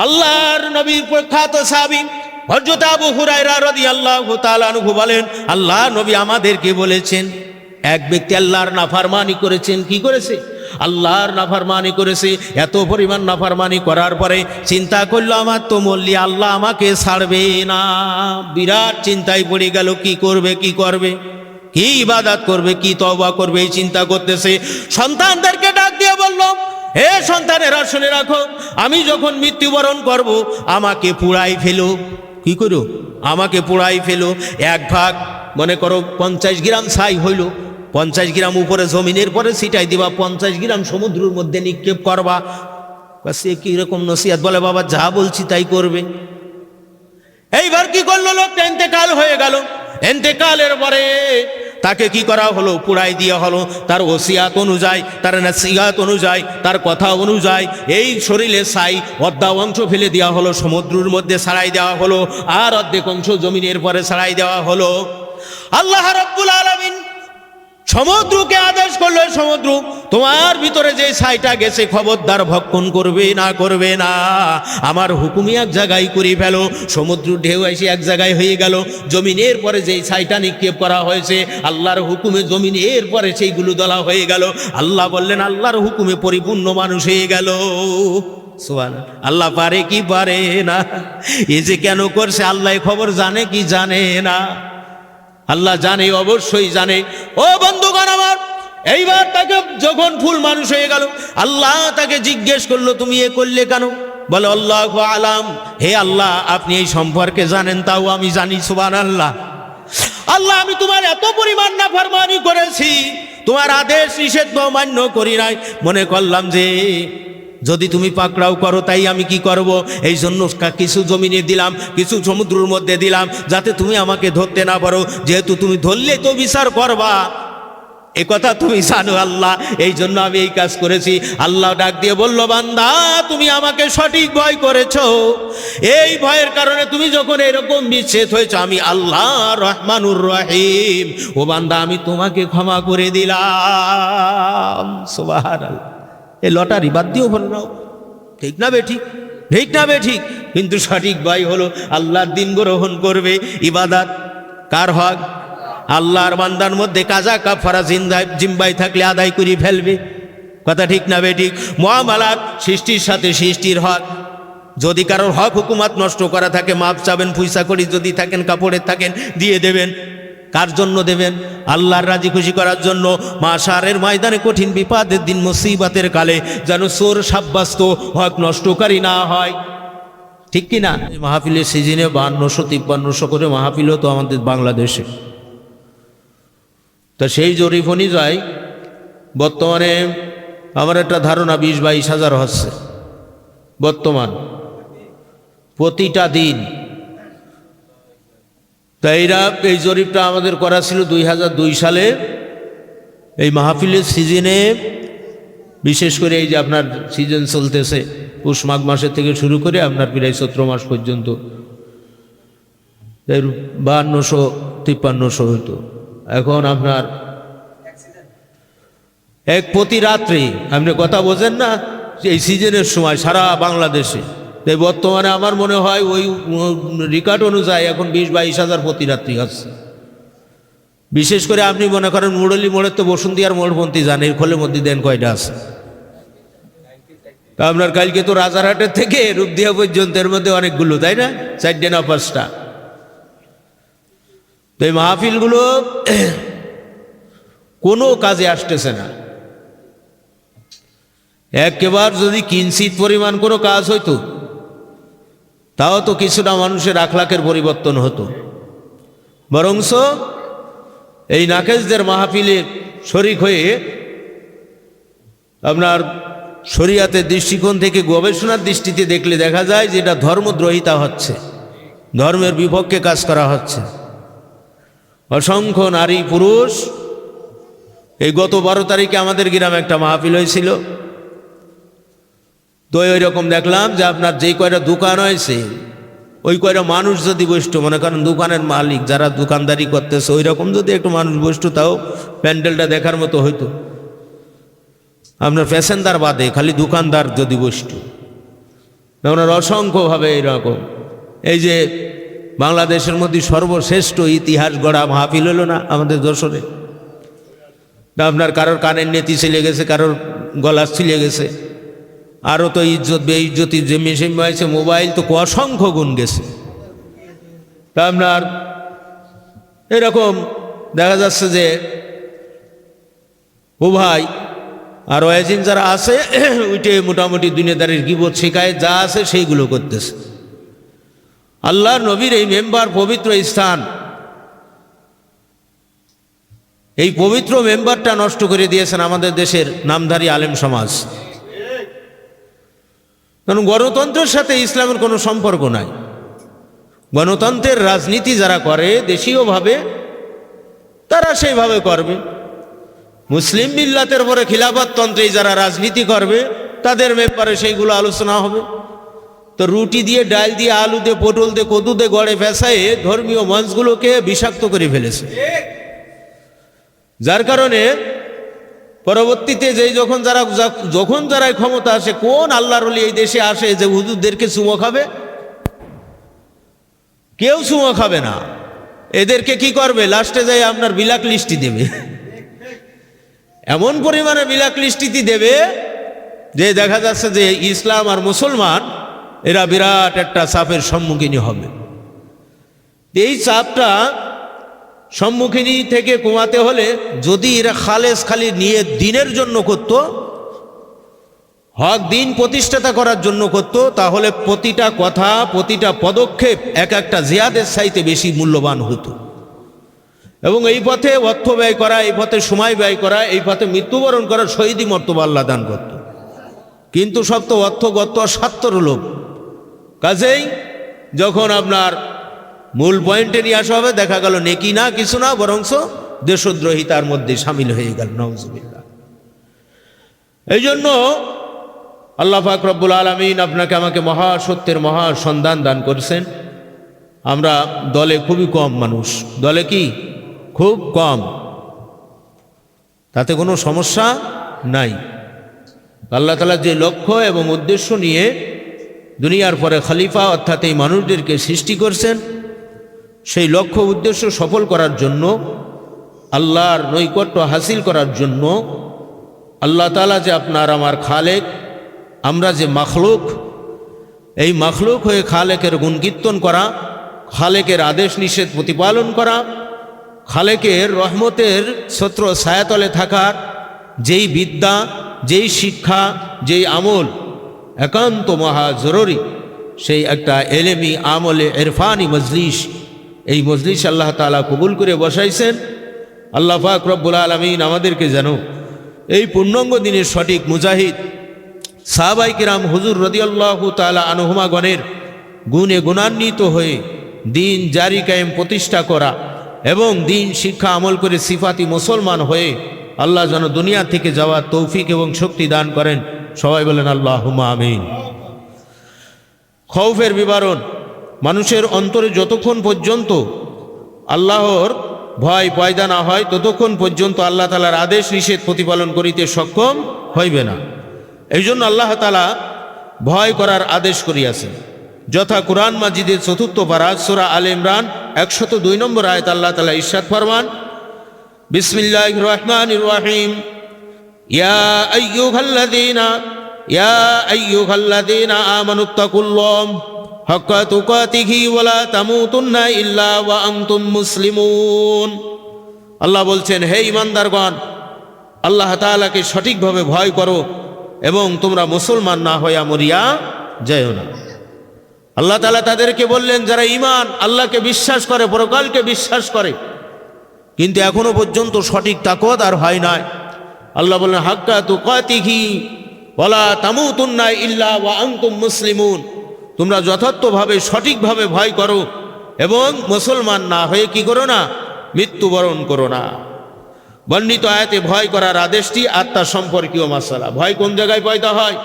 আল্লাহর নবীর প্রখ্যাত সাহাবী হযরত আবু হুরায়রা রাদিয়াল্লাহু তাআলা আনহু বলেন, আল্লাহ নবী আমাদেরকে বলেছেন, এক ব্যক্তি আল্লাহর নাফরমানি করেছেন। কি করেছে? আল্লাহর নাফরমানি করেছে। এত পরিমাণ নাফরমানি করার পরে চিন্তা করলো, আমার তো মল্লি আল্লাহ আমাকে ছাড়বে না। বিরাট চিন্তায় পড়ে গেল, কি করবে কি ইবাদত করবে, কি তওবা করবে, এই চিন্তা করতেছে। সন্তানদেরকে ডাক দিয়ে বলল, হে সন্তানেরা শুনে রাখো, আমি যখন মৃত্যুবরণ করব আমাকে পুড়াই ফেলো। কি করো? আমাকে পুড়াই ফেলো। এক ভাগ মনে করো 50 গ্রাম ছাই হইল, 50 গ্রাম উপরে জমিনের পরে ছিটাই দিবা, 50 গ্রাম সমুদ্রের মধ্যে নিক্ষেপ করবা। সে কিরকম নসিহত! বলে বাবা যা বলছি তাই করবে। এইবার কি করলো? লোকটা ইন্তেকাল হয়ে গেল। ইন্তেকালের পরে তাকে কি করা হলো? পুড়াই দেওয়া হলো। তার ওসিয়াত অনুযায়ী, তার নসিহত অনুযায়ী, তার কথা অনুযায়ী এই শরীরে ছাই অর্ধা অংশ ফেলে দেওয়া হলো, সমুদ্রের মধ্যে ছাড়াই দেওয়া হলো, আর অর্ধেক অংশ জমিনের পরে ছাড়াই দেওয়া হলো। আল্লাহ রাব্বুল আলামিন সমুদ্রকে আদেশ করলো, সমুদ্র তোমার ভিতরে যে ছাইটা গেছে খবরদার ভক্ষণ করবে না, আমার হুকুমই এক জায়গায় করে ফেলো। সমুদ্র ঢেউ এসে এক জায়গায় হয়ে গেল। জমিনের পরে যেই ছাইটা নিক্ষেপ করা হয়েছে আল্লাহর হুকুমে জমিনের পরে সেইগুলো দলা হয়ে গেল। আল্লাহ বললেন, আল্লাহর হুকুমে পরিপূর্ণ মানুষ হয়ে গেল। সুবহানাল্লাহ। আল্লাহ পারে কি পারে না? এ যে কেন করছে আল্লাহ খবর জানে কি জানে না? আল্লাহ জানে, অবশ্যই জানে। ও বন্ধুগণ আমার, এইবার তাকে যখন ফুল মানুষ হয়ে গেল, আল্লাহ তাকে জিজ্ঞেস করলো, তুমি এ করলে কেন? বলে আল্লাহু আলাম, হে আল্লাহ আপনি এই সম্পর্কে জানেন, তাও আমি জানি। সুবহানাল্লাহ। আল্লাহ আমি তোমার এত পরিমাণ নাফরমানি করেছি, তোমার আদেশ নিষেধ মান্য করি নাই, মনে করলাম যে যদি তুমি পাকড়াও করো তাই আমি কি করব, এই জন্য কিছু জমিনে দিলাম, কিছু সমুদ্রের মধ্যে দিলাম, যাতে তুমি আমাকে ধরতে না পারো। যেহেতু তুমি ধরলে তো বিচার করবা, এ কথা তুমি জানো আল্লাহ, এই জন্য আমি এই কাজ করেছি। আল্লাহ ডাক দিয়ে বলল, বান্দা তুমি আমাকে সঠিক ভয় করেছো, এই ভয়ের কারণে তুমি যখন এরকম বিচ্ছেদ হয়েছ, আমি আল্লাহ রহমানুর রহিম, ও বান্দা আমি তোমাকে ক্ষমা করে দিলাম। সুবহানাল্লাহ। এই লটারি বাদ দিও বলো না, ঠিক না বেঠিক? ঠিক না বেঠিক? কিন্তু সঠিক ভয় হলো আল্লাহর দিন গ্রহণ করবে। ইবাদত কার হক? আল্লাহর বান্দার মধ্যে কাজা কাফারা জিম্বাই থাকলে আদায় করে ফেলবে। কথা ঠিক না বেঠিক? মুআমালাত সৃষ্টির সাথে সৃষ্টির হক। যদি কারোর হক হুকুমাত নষ্ট করা থাকে মাপ চাবেন, পয়সা করি যদি থাকেন, কাপড়ের থাকেন দিয়ে দেবেন। কার জন্য দেবেন? আল্লাহর রাজি খুশি করার জন্য। মাশারের ময়দানে কঠিন বিপদের দিন মুসিবতের কালে যেন চোর সাব্যস্ত, হক নষ্টকারী না হয়। ঠিক কি না? মাহফিলের সিজনে 5200-5300 করে মাহফিল হতো আমাদের বাংলাদেশে। তা সেই জরিপ অনুযায়ী বর্তমানে আমার একটা ধারণা 20-22 হাজার হচ্ছে বর্তমান প্রতিটা দিন। তাই এই জরিপটা আমাদের করা ছিল 2002 সালে। এই মাহফিলের সিজনে, বিশেষ করে এই যে আপনার সিজন চলতেছে পুষ মাঘ মাসের থেকে শুরু করে আপনার প্রায় চৈত্র মাস পর্যন্ত 5200-5300 হতো। এখন আপনার এক প্রতি রাত্রি, আপনি কথা বোঝেন না, এই সিজনের সময় সারা বাংলাদেশে। তাই বর্তমানে আমার মনে হয় ওই রেকর্ড অনুযায়ী এখন 20-22 হাজার প্রতি রাত্রি আছে। বিশেষ করে আপনি মনে করেন মুরলী মোড়ের তো বসুন্ধিয়ার মোড়পন্থী যান, এর খোলের মধ্যে দেন কয়টা আছে? তা আপনার কালকে তো রাজারহাটের থেকে রূপদিয়া পর্যন্ত এর মধ্যে অনেকগুলো, তাই না? 4টে না 5টা। তো এই মাহফিলগুলো কোনো কাজে আসতেছে না। একেবারে যদি কিঞ্চিত পরিমাণ কোনো কাজ হইতো তাও তো কিছুটা মানুষের আখলাকের পরিবর্তন হতো। বরংস এই নাকেশদের মাহফিলে শরিক হয়ে আপনার শরিয়াতের দৃষ্টিকোণ থেকে গবেষণার দৃষ্টিতে দেখলে দেখা যায় যে এটা ধর্মদ্রোহিতা হচ্ছে, ধর্মের বিপক্ষে কাজ করা হচ্ছে। অসংখ্য নারী পুরুষ, এই গত 12 তারিখে আমাদের গ্রামে একটা মাহফিল হয়েছিল। তো ওই রকম দেখলাম যে আপনার যেই কয়টা দোকান হয়েছে ওই কয়টা মানুষ যদি বসতো, মনে করেন দোকানের মালিক যারা দোকানদারি করতেছে ওই রকম যদি একটু মানুষ বসতো তাও প্যান্ডেলটা দেখার মতো হইতো। আপনার প্যাসেঞ্জার বাদে খালি দোকানদার যদি বসতো ওনার অসংখ্যভাবে এরকম। এই যে বাংলাদেশের মধ্যে সর্বশ্রেষ্ঠ ইতিহাস গড়া মাহফিল হলো না আমাদের যশোরে, আপনার কারোর কানের নেতি ছিলে গেছে, কারোর গলা ছিলে গেছে, আরও তো ইজ্জত বেইজ্জতি যে মেশিন হয়েছে, মোবাইল তো অসংখ্য গুণ গেছে। তা আপনার এরকম দেখা যাচ্ছে যে ও ভাই আর ওয়াজিন যারা আছে ওইটে মোটামুটি দুনিয়াদারির গীবত শেখায়, যা আছে সেইগুলো করতেছে। আল্লাহর নবীর এই মেম্বার পবিত্র স্থান, এই পবিত্র মেম্বারটা নষ্ট করে দিয়েছেন আমাদের দেশের নামধারী আলেম সমাজ। কারণ গণতন্ত্রের সাথে ইসলামের কোনো সম্পর্ক নাই। গণতন্ত্রের রাজনীতি যারা করে দেশীয়ভাবে, তারা সেইভাবে করবে। মুসলিম মিল্লাতের পরে খিলাফততন্ত্রে যারা রাজনীতি করবে তাদের ব্যাপারে সেইগুলো আলোচনা হবে। তো রুটি দিয়ে, ডাল দিয়ে, আলু দিয়ে, পটল দিয়ে, কদু দিয়ে গড়ে ফেসায়ে ধর্মীয় মঞ্চগুলোকে বিষাক্ত করে ফেলেছে। যার কারণে পরবর্তীতে যখন যারা ক্ষমতা আসে, কোন আল্লাহর ওলি এই দেশে আসে যে হুজুরদেরকে চুমো খাবে? কেউ চুমো খাবে না। এদেরকে কি করবে? লাস্টে যাই আপনার বিলাক লিস্টি দেবে, এমন পরিমাণে বিলাক লিস্টিতি দেবে যে দেখা যাচ্ছে যে ইসলাম আর মুসলমান এরা বিরাট একটা চাপের সম্মুখীন হবে। এই চাপটা সম্মুখীনী থেকে কমাতে হলে যদি এরা খালি নিয়ে দিনের জন্য করত, হক দিন প্রতিষ্ঠাতা করার জন্য করত, তাহলে প্রতিটা কথা, প্রতিটা পদক্ষেপ এক একটা জিহাদের চাইতে বেশি মূল্যবান হতো। এবং এই পথে অর্থ ব্যয় করা, এই পথে সময় ব্যয় করা, এই পথে মৃত্যুবরণ করার শহীদি মর্তবা আল্লাহ দান করত। কিন্তু সব তো অর্থগত স্বার্থর লোভ। কাজেই যখন আপনার মূল পয়েন্টে নিয়ে আসা হবে, দেখা গেল নেকি না, কিছু না, বরংস দেশদ্রোহিতার মধ্যে সামিল হয়ে গেল। নাউজুবিল্লাহ। এই জন্য আল্লাহ পাক রব্বুল আলামিন আপনাকে আমাকে মহা সত্যের মহা সন্ধান দান করেছেন। আমরা দলে খুবই কম মানুষ, দলে কি খুব কম, তাতে কোনো সমস্যা নাই। আল্লাহ তাআলা যে লক্ষ্য এবং উদ্দেশ্য নিয়ে দুনিয়ার পরে খলিফা অর্থাৎ এই মানুষদেরকে সৃষ্টি করছেন, সেই লক্ষ্য উদ্দেশ্য সফল করার জন্য, আল্লাহর নৈকট্য হাসিল করার জন্য আল্লাহ তাআলা যে আপনার আমার খালেক, আমরা যে মাখলুক, এই মাখলুক হয়ে খালেকের গুণকীর্তন করা, খালেকের আদেশ নিষেধ প্রতিপালন করা, খালেকের রহমতের ছত্র ছায়াতলে থাকার যেই বিদ্যা, যেই শিক্ষা, যেই আমল একান্ত মহা জরুরি, সেই একটা এলেমি আমলে ইরফানি মজলিস, এই মজলিস আল্লাহ তাআলা কবুল করে বসাইছেন। আল্লাহ পাক রব্বুল আলামিন আমাদেরকে যেন এই পূর্ণাঙ্গ দিনের সঠিক মুজাহিদ, সাহাবায়ে কিরাম হুজুর রাদিয়াল্লাহু তাআলা আনহুমাগণের গুণে গুণান্বিত হয়ে দিন জারি কায়েম প্রতিষ্ঠা করা এবং দিন শিক্ষা আমল করে সিফাতি মুসলমান হয়ে আল্লাহ যেন দুনিয়া থেকে যাওয়ার তৌফিক এবং শক্তি দান করেন। সবাই বলেন আল্লাহুম্মা আমিন। খৌফের বিবরণ। মানুষের অন্তরে যতক্ষণ পর্যন্ত আল্লাহর ভয় পয়দা না হয়, ততক্ষণ পর্যন্ত আল্লাহ তাআলার আদেশ নিষেধ প্রতিপালন করিতে সক্ষম হইবে না। এই জন্য আল্লাহ তাআলা ভয় করার আদেশ করিয়াছেন, যথা কুরআন মাজিদের ৪র্থ পারা সূরা আলে ইমরান ১০২ নম্বর আয়াত আল্লাহ তাআলা ইরশাদ ফরমান, বিসমিল্লাহির রহমানির রহিম, ইয়া আইয়ুহাল্লাযীনা আমানুত্তাকুল্লাহ হাক্কা তুকাতিহি ওয়া লা তামুতুন্না ইল্লা ওয়া আনতুম মুসলিমুন। আল্লাহ বলছেন, হে ঈমানদারগণ, আল্লাহ তাআলাকে সঠিকভাবে ভয় করো এবং তোমরা মুসলমান না হইয়া মরিয়া যাও না। আল্লাহ তাআলা তাদেরকে বললেন যারা ঈমান, আল্লাহকে বিশ্বাস করে, পরকালকে বিশ্বাস করে, কিন্তু এখনো পর্যন্ত সঠিক তাকওয়া আর হয় নাই। আল্লাহ বললেন হাক্কা তুকাতিহি ওয়া লা তামুতুন্না ইল্লা ওয়া আনতুম মুসলিমুন, তোমরা যথার্থভাবে সঠিকভাবে ভয় করো এবং মুসলমান না হয়ে কি করো না, মৃত্যুবরণ করো না। বর্ণিত আয়াতে ভয় করার আদেশটি আত্মা সম্পর্কীয় মাসালা। ভয় কোন জায়গায় পয়দা হয়?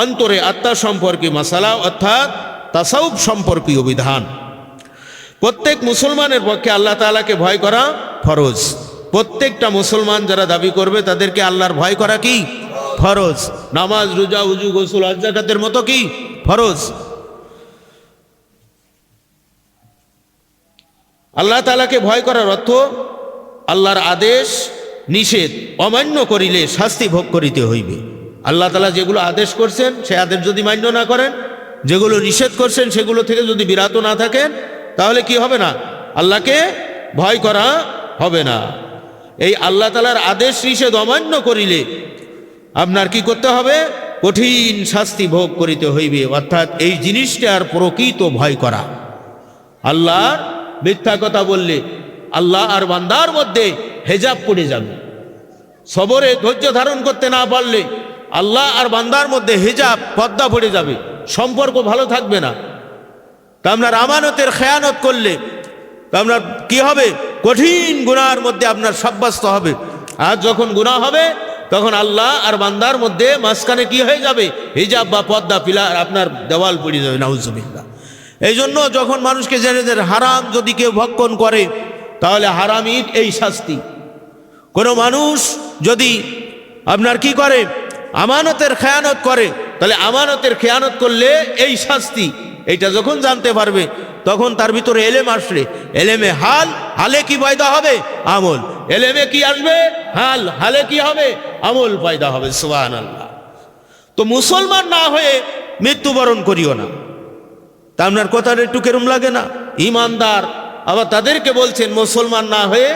অন্তরে আত্মা সম্পর্কীয় মাসালা, অর্থাৎ তাসাউফ সম্পর্কীয় বিধান। প্রত্যেক মুসলমানের পক্ষে আল্লাহ তাআলাকে ভয় করা ফরজ। প্রত্যেকটা মুসলমান যারা দাবি করবে তাদেরকে আল্লাহর ভয় করা কি ফরজ। নামাজ, রোজা, উজু, গোসল, হজ, যাকাতের মতো কি ফরজ। আল্লাহ তাআলাকে ভয় করার অর্থ আল্লাহর আদেশ নিষেধ অমান্য করিলে শাস্তি ভোগ করিতে হইবে। আল্লাহ তাআলা যেগুলো আদেশ করছেন সে আদেশ যদি মান্য না করেন, যেগুলো নিষেধ করছেন সেগুলো থেকে যদি বিরত না থাকেন, তাহলে কি হবে না? আল্লাহকে ভয় করা হবে না। এই আল্লাহ তাআলার আদেশ নিষেধ অমান্য করিলে আপনার কি করতে হবে? কঠিন শাস্তি ভোগ করিতে হইবে। অর্থাৎ এই জিনিসটার প্রকৃত ভয় করা। আল্লাহর মিথ্যা কথা বললে আল্লাহ আর বান্দার মধ্যে হেজাব পড়ে যাবে। সবরে ধৈর্য ধারণ করতে না পারলে আল্লাহ আর বান্দার মধ্যে হেজাব, পর্দা পড়ে যাবে, সম্পর্ক ভালো থাকবে না। তা আপনার আমানতের খেয়ানত করলে তা আপনার কি হবে? কঠিন গুনাহর মধ্যে আপনার সাব্যস্ত হবে। আর যখন গুনাহ হবে তখন আল্লাহ আর বান্দার মধ্যে মাঝখানে কি হয়ে যাবে? হিজাব বা পর্দা, পিলার, আপনার দেওয়াল পড়ে যাবে। নাউজুবিল্লাহ। এই জন্য যখন মানুষকে জেনে যে হারাম যদি কেউ ভক্ষণ করে তাহলে হারামির এই শাস্তি। কোনো মানুষ যদি আপনার কি করে? আমানতের খেয়ানত করে, তাহলে আমানতের খেয়ানত করলে এই শাস্তি। এইটা যখন জানতে পারবে তখন তার ভিতরে এলেম আসলে, এলেমে হাল, হালে কি পয়দা হবে? আমল। এলেমে কি আসবে? হাল, হালে কি হবে? আমল পয়দা হবে। সুবহানাল্লাহ। তো মুসলমান না হয়ে মৃত্যুবরণ করিও না। তা আপনার কথাটা একটু কেরম লাগে না? ইমানদার, আবার তাদেরকে বলছেন মুসলমান না হয়ে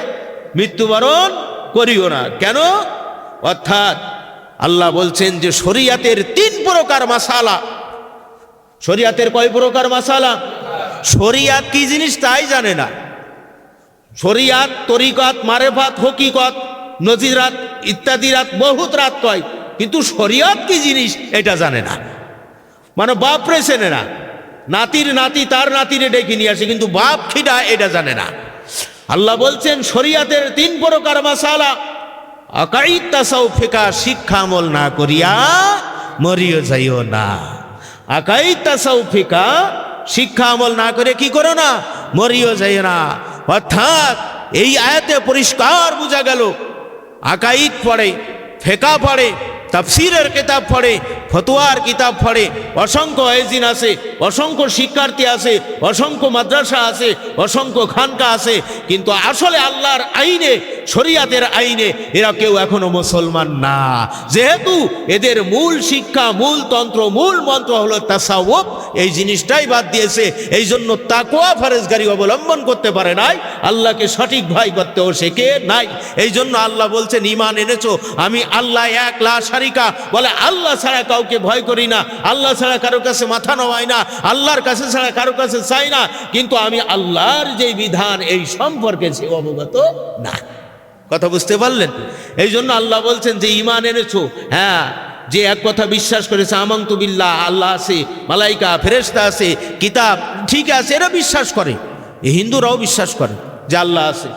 মৃত্যুবরণ করিও না। কেন? অর্থাৎ আল্লাহ বলছেন যে শরিয়াতের 3 প্রকার মাসালা। শরিয়াতের কয় প্রকার মাসালা? শরিয়াত কি জিনিস তাই জানে না। শরিয়াত, তরিকত, মারেফাত, হকিকত, নজিরাত ইত্যাদি রাত, বহুত রাত কয়, কিন্তু শরিয়াত কি জিনিস এটা জানে না। মানে বাপরে চেনে না, নাতির নাতি তার নাতিরে ডেকে নিয়ে আসে, কিন্তু বাপ খিডা এটা জানে না। আল্লাহ বলছেন শরিয়াতের 3 প্রকার মাসালা। আকাইদ তাসাউফ ফিকা, শিক্ষা আমল না করিয়া মরিও যাইও না। আকাইদ তাসাউফ ফিকা, শিক্ষা আমল না করে কি করো না? মরিও যাইও না। অর্থাৎ এই আয়াতে পরিষ্কার বোঝা গেল আকাইদ পড়ে, ফেকা পড়ে, তাফসিরের কিতাব পড়ে, ফতোয়ার কিতাব পড়ে, অসংখ্য আয়োজিন আছে, অসংখ্য শিক্ষার্থী আছে, অসংখ্য মাদ্রাসা আছে, অসংখ্য খানকা আছে, কিন্তু আসলে আল্লাহর আইনে, শরিয়াতের আইনে এরা কেউ এখনো মুসলমান না। যেহেতু এদের মূল শিক্ষা, মূল তন্ত্র, মূল মন্ত্র হলো তাসাউফ, এই জিনিসটাই বাদ দিয়েছে। এই জন্য তাকওয়া ফরজগারি অবলম্বন করতে পারে নাই, আল্লাহকে সঠিক ভয় করতেও শেখে নাই। এই জন্য আল্লাহ বলছেন ঈমান এনেছো, আমি আল্লাহ এক, লা শারিকা, বলে আল্লাহ ছাড়া কাউকে ভয় করি না, আল্লাহ ছাড়া কারো কাছে মাথা নোয়াই না, আল্লাহর কাছে ছাড়া কারো কাছে চাই না, কিন্তু আমি আল্লাহর যে বিধান এই সম্পর্কে সে অবগত না। কথা বুঝতে পারলেন? এই জন্য আল্লাহ বলছেন যে ঈমান এনেছো, হ্যাঁ, যে এক কথা বিশ্বাস করেছে, আমানতু বিল্লাহ, আল্লাহ আছে, মালাইকা, ফেরেশতা আছে, কিতাব ঠিক আছে, এরা বিশ্বাস করে। এই হিন্দুরাও বিশ্বাস করে যে আল্লাহ আছে,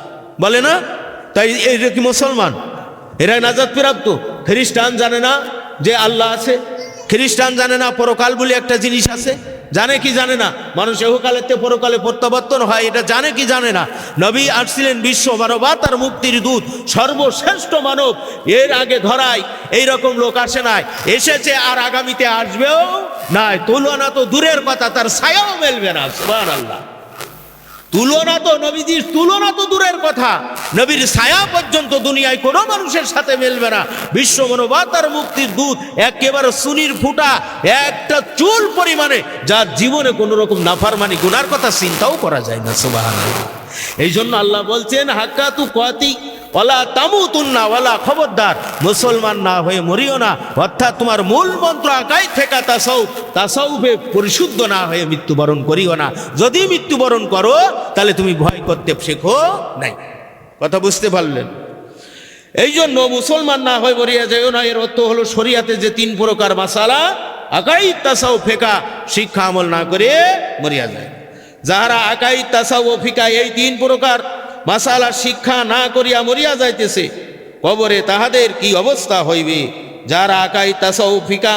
বলে না? তাই এরা কি মুসলমান? এরা নাজাত প্রাপ্ত। খ্রিস্টান জানে না যে আল্লাহ আছে, খ্রিস্টান জানে না পরকাল বলে একটা জিনিস আছে, জানে কি জানে না? মানুষ এহকালেতে পরকালে প্রত্যাবর্তন হয়, এটা জানে কি জানে না? নবী আসছিলেন বিশ্ব মানবতার মুক্তির দূত, সর্বশ্রেষ্ঠ মানব। এর আগে ধরায় এইরকম লোক আসে নাই, এসেছে আর আগামীতে আসবেও নাই। তুলনা তো দূরের কথা, তার ছায়াও মেলবে না। সুবহানাল্লাহ। তুলনা তো, নবীজির তুলনা তো দূরের কথা, নবীর ছায়া পর্যন্ত দুনিয়ায় কোনো মানুষের সাথে মেলবে না। বিশ্ব মানবতার মুক্তির দূত, একেবারে সুনির ফুটা, একটা চুল পরিমাণে, যার জীবনে কোনো রকম নাফরমানি গুনার কথা চিন্তাও করা যায় না। সুবহানাল্লাহ। এই জন্য আল্লাহ বলছেন হাক্কাতু কাতি ওয়ালা তামুতুন্না, ওয়ালা, খবরদার মুসলমান না হয়ে মরিও না। অর্থাৎ তোমার মূল মন্ত্র আকাইদ থেকে তাসাউফ, তাসাউফে পরিশুদ্ধ না হয়ে মৃত্যুবরণ করিও না। যদি মৃত্যুবরণ করো তাহলে তুমি ভয় করতে শেখো নাই। কথা বুঝতে পারলেন? এই জন্য মুসলমান না হয়ে মরিয়া যাইও না, এর অর্থ হলো শরিয়াতে যে 3 প্রকার মাসালা, আকাইদ, তাসাউফ, ফিকা, শিক্ষা আমল না করে মরিয়া যায়। যাহারা আকাইদ, তাসাউফ, ফিকা এই 3 প্রকার মাসালা শিক্ষা না করিয়া মরিয়া যাইতেছে, কবরে তাহাদের কি অবস্থা হইবে? যারা আকাইদ, তাসাউফ, ফিকা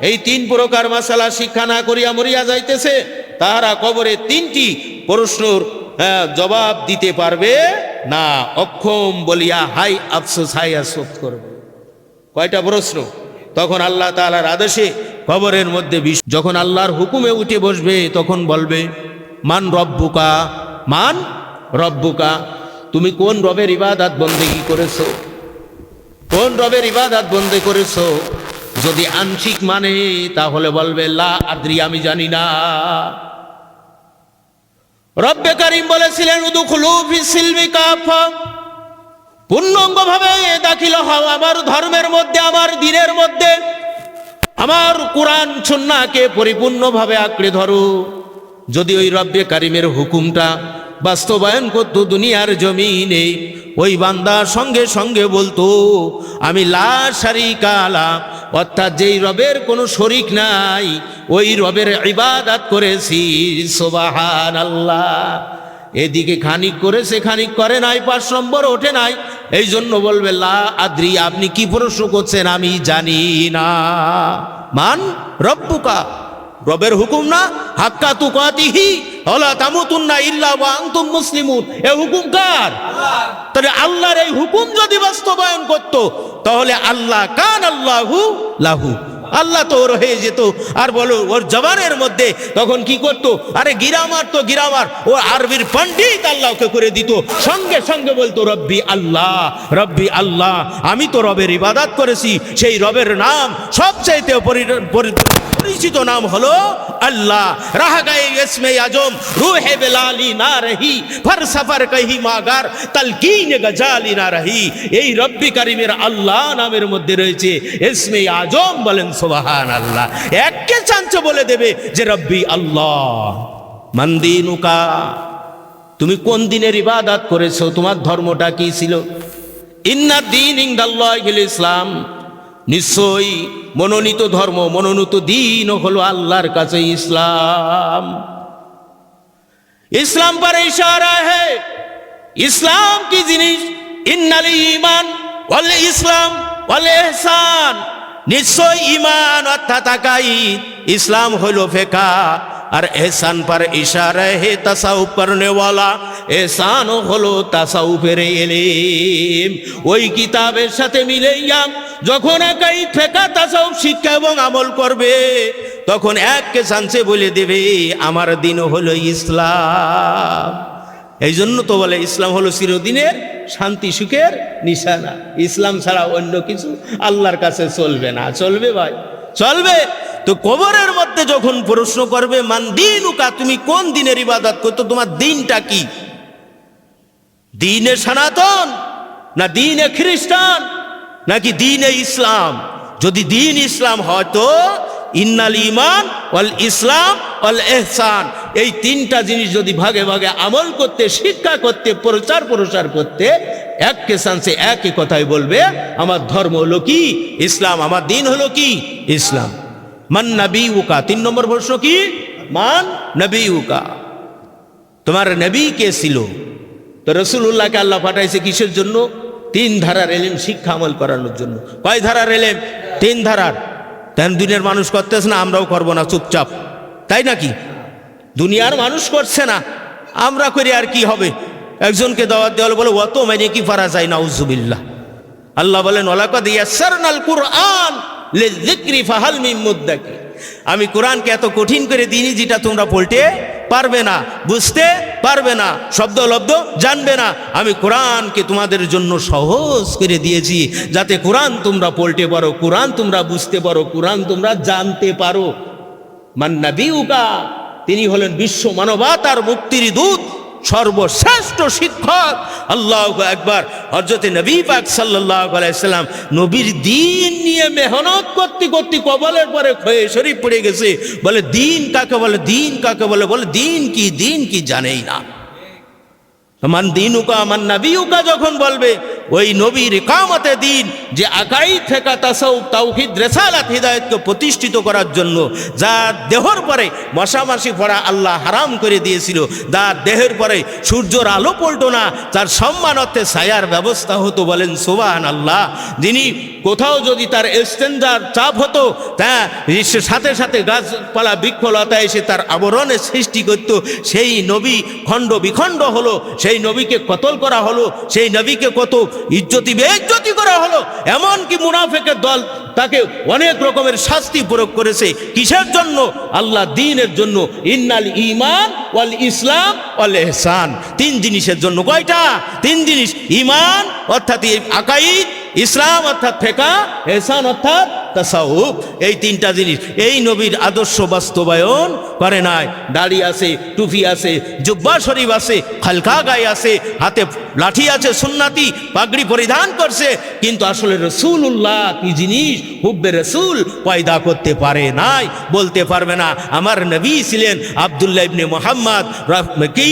এই 3 প্রকার মাসালা শিক্ষা না করিয়া মরিয়া যাইতেছে, তাহারা কবরে 3টি প্রশ্নের জবাব দিতে পারবে না। অক্ষম বলিয়া হাই আফসোস, হাই আফসোস করবে। কয়টা প্রশ্ন? তখন আল্লাহ তাআলার আদেশে কবরের মধ্যে যখন আল্লাহর হুকুমে উঠে বসবে তখন বলবে মান রব্বুকা, মান রব্বুকা, তুমি কোন রবের ইবাদত বন্দেগী করেছো, কোন রবের ইবাদত বন্দে করেছো? যদি আংশিক মানে তাহলে বলবে লা আদ্রি, আমি জানি না। রব্বে কারীম বলেছিলেন উদখুলু ফিস সিলমি কাফা, পূর্ণাঙ্গভাবে দাখিল হও আমার ধর্মের মধ্যে, আমার দ্বীনের মধ্যে, আমার কোরআন সুন্নাহকে পরিপূর্ণভাবে আঁকড়ে ধরো। যদি ওই রব্বে কারীমের হুকুমটা বাস্তবায়ন করত দুনিয়ার জমিনে, ওই বান্দা সঙ্গে সঙ্গে বলতো আমি লা শারিকা লা, অর্থাৎ যেই রবের কোনো শরিক নাই ওই রবের ইবাদত করেছি, সুবহানাল্লাহ। এদিকে খানিক করেছে, খানিক করে নাই, 5 নম্বর ওঠে নাই, এই জন্য বলবে লা আদ্রি, আপনি কি প্রশ্ন করছেন আমি জানি না। মান রব্বুকা, রবের হুকুম না, হাক্কা তুকাতিহি ওয়ালা তামুতুন্না ইল্লা ওয়া আনতুম মুসলিমুন, এই হুকুম কার? তাহলে আল্লাহর এই হুকুম যদি বাস্তবায়ন করত তাহলে আল্লাহ কান আল্লাহু লাহু, আল্লাহ তো ওর হয়ে যেত। আর বলো ওর জবানের মধ্যে তখন কি করত? আরে গিরামার তো গিরামার, ও আরবির পণ্ডিত আল্লাহকে করে দিত, সঙ্গে সঙ্গে বলতো রব্বি আল্লাহ, রব্বি আল্লাহ, আমি তো রবের ইবাদত করেছি। সেই রবের নাম সবচাইতে পরিচিত নাম হলো আল্লাহ। রাহা গায়ে ইসমে আজম রুহে বেলালি না রহি, ফর সফর কহি মাগার তালকিন গজালি না রহি। এই রব্বি কারীমের আল্লাহ নামের মধ্যে রয়েছে ইসমে আজম, বলেন সুবহানাল্লাহ। একে চাঞ্চ বলে দেবে যে রব্বি আল্লাহ। মান দীনুকা, তুমি কোন দিনের ইবাদত করেছো, তোমার ধর্মটা কি ছিল? ইন্না দীন ইনদাল্লাহিল ইসলাম, নিশ্চয়ই মনোনীত ধর্ম, মনোনীত দিন হলো আল্লাহর কাছে ইসলাম। ইসলাম पर इशारा है, ইসলাম কি জিনিস? ইন্নাল ঈমান ওয়াল ইসলাম ওয়াল ইহসান, নিশ্চয় ঈমান অর্থাৎ আকাইদ, ইসলাম হলো ফিকহ, আর এহসান पर इशारा है তাসাউফ करने वाला, এহসান হলো তাসাউফের ইলম। ওই কিতাবের সাথে মিলাইয়া যখন আকাইদ ফিকহ তাসাউফ শিক্ষা এবং আমল করবে তখন এককে চান্সে বলে দেবে আমার দিন হলো ইসলাম। এই জন্য তো বলে ইসলাম হলো চিরদিনের শান্তি সুখের নিশানা। ইসলাম ছাড়া অন্য কিছু আল্লাহর কাছে চলবে না। চলবে ভাই? চলবে। তো কবরের মধ্যে যখন প্রশ্ন করবে মান দীনুকা, তুমি কোন দিনের ইবাদত করতো, তোমার দিনটা কি? দিনে সনাতন না দিনে খ্রিস্টান নাকি দিনে ইসলাম? যদি দিন ইসলাম হয় তো ইন্নাল ঈমান ওয়াল ইসলাম ওয়াল ইহসান, এই তিনটা জিনিস যদি ভাগে ভাগে আমল করতে, শিক্ষা করতে, প্রচার প্রসার করতে, এককে চান্সে একই কথাই বলবে আমার ধর্ম হলো কি? ইসলাম। আমার দিন হলো কি? ইসলাম। মান নবিউকা, 3 নম্বর প্রশ্ন কি? মান নবিউকা, তোমার নবী কে ছিল? তো রাসূলুল্লাহকে আল্লাহ পাঠাইছে কিসের জন্য? 3 ধারার এলেম শিক্ষা আমল করানোর জন্য। কয় ধারার এলেম? 3 ধারার। তেন দুনিয়ার মানুষ করতেছে না, আমরাও করব না, চুপচাপ, তাই নাকি? দুনিয়ার মানুষ করছে না, আমরা করি আর কি হবে? একজনকে দাওয়াত দেওয়া বলে অত মানে কি পারা যায়? নাউজুবিল্লাহ। আল্লাহ বলেন ওয়ালাকাদ ইয়াসসারনাল কুরআন লিযিকরি ফাহাল মিন মুদ্দাকির, আমি কোরআনকে এত কঠিন করে দিইনি যেটা তোমরা পড়তে পারবে না, বুঝতে পারবে না, শব্দ লব্ধ জানবে না। আমি কোরআনকে তোমাদের জন্য সহজ করে দিয়েছি যাতে কোরআন তোমরা পড়তে পারো, কোরআন তোমরা বুঝতে পারো, কোরআন তোমরা জানতে পারো। মান নবিউকা, তিনি হলেন বিশ্ব মানবতার মুক্তির দূত, সর্বশ্রেষ্ঠ শিক্ষক। আল্লাহু আকবার। হযরত নবী পাক সাল্লাল্লাহু আলাইহি সাল্লাম নবীর দ্বীন নিয়ে মেহনত করতে করতে কবলের পরে ক্ষয়ে শরীফ পড়ে গেছে। বলে দ্বীন কাকে বলে? দ্বীন কাকে বলে? বলে দ্বীন কি? দ্বীন কি জানেই না। মান দীনুকা মান নবিউকা যখন বলবে ওই নবীর ইকামতে দ্বীন, যে আকাইদ ফিকহ তাসাউফ তাওহীদ রিসালাত হিদায়াতকে প্রতিষ্ঠিত করার জন্য যার দেহর পরে মশামাছি পড়া আল্লাহ হারাম করে দিয়েছিল, যার দেহের পরে সূর্যের আলো পড়তো না, তার সম্মানার্থে ছায়ার ব্যবস্থা হতো, বলেন সুবহানাল্লাহ। যিনি কোথাও যদি তার ইস্তেঞ্জার চাপ হতো, তা সাথে সাথে গাছপালা বৃক্ষলতা এসে তার আবরণের সৃষ্টি করত, সেই নবী খণ্ড বিখণ্ড হলো, সেই নবীকে কতল করা হলো, সেই নবীকে কত ইজ্জতি বেইজ্জতি করা হলো, এমনকি মুনাফিকের দল তাকে অনেক রকমের শাস্তি প্রয়োগ করেছে। কিসের জন্য? আল্লাহ দ্বীনের জন্য। ইন্নাল ঈমান ওয়াল ইসলাম ওয়াল ইহসান, তিন জিনিসের জন্য। কয়টা? তিন জিনিস। ঈমান অর্থাৎ আকাইদ, ইসলাম অর্থাৎ ফিকহ, ইহসান অর্থাৎ তাসাউফ। এই তিনটা জিনিস এই নবীর আদর্শ বাস্তবায়ন করে নাই। দাড়ি আছে, টুপি আছে, জুব্বা শরীফ আছে, খালকা গায়ে আছে, হাতে লাঠি আছে সুন্নাতি, পাগড়ি পরিধান করছে, কিন্তু আসলে রাসূলুল্লাহ কি জিনিস, হুব্বে রাসূল পয়দা করতে পারে নাই, বলতে পারবে না আমার নবী ছিলেন আব্দুল্লাহ ইবনে মুহাম্মদ কি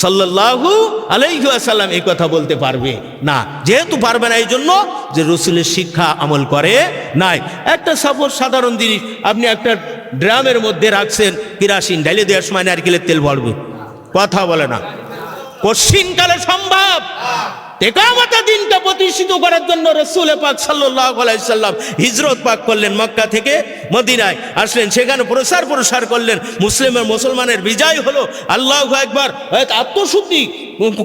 সাল্লাল্লাহু আলাইহি ওয়াসাল্লাম, এই কথা বলতে পারবে না। যেহেতু পারবে না, এই জন্য যে রসুলের শিক্ষা আমল করে নাই। একটা সাপোজ সাধারণ জিনিস, আপনি একটা ড্রামের মধ্যে রাখছেন কেরোসিন, ঢেলে দেওয়ার সময় নারকেলের তেল পড়বে, কথা বলে না। কঠিনকালে সম্ভব। ইকামতের দিনকে প্রতিষ্ঠিত করার জন্য রাসূল পাক সাল্লাল্লাহু আলাইহি সাল্লাম হিজরত পাক করলেন, মক্কা থেকে মদিনায় আসলেন, সেখানে প্রসার করলেন, মুসলমানের বিজয় হলো। আল্লাহু আকবার, আত্মশুদ্ধি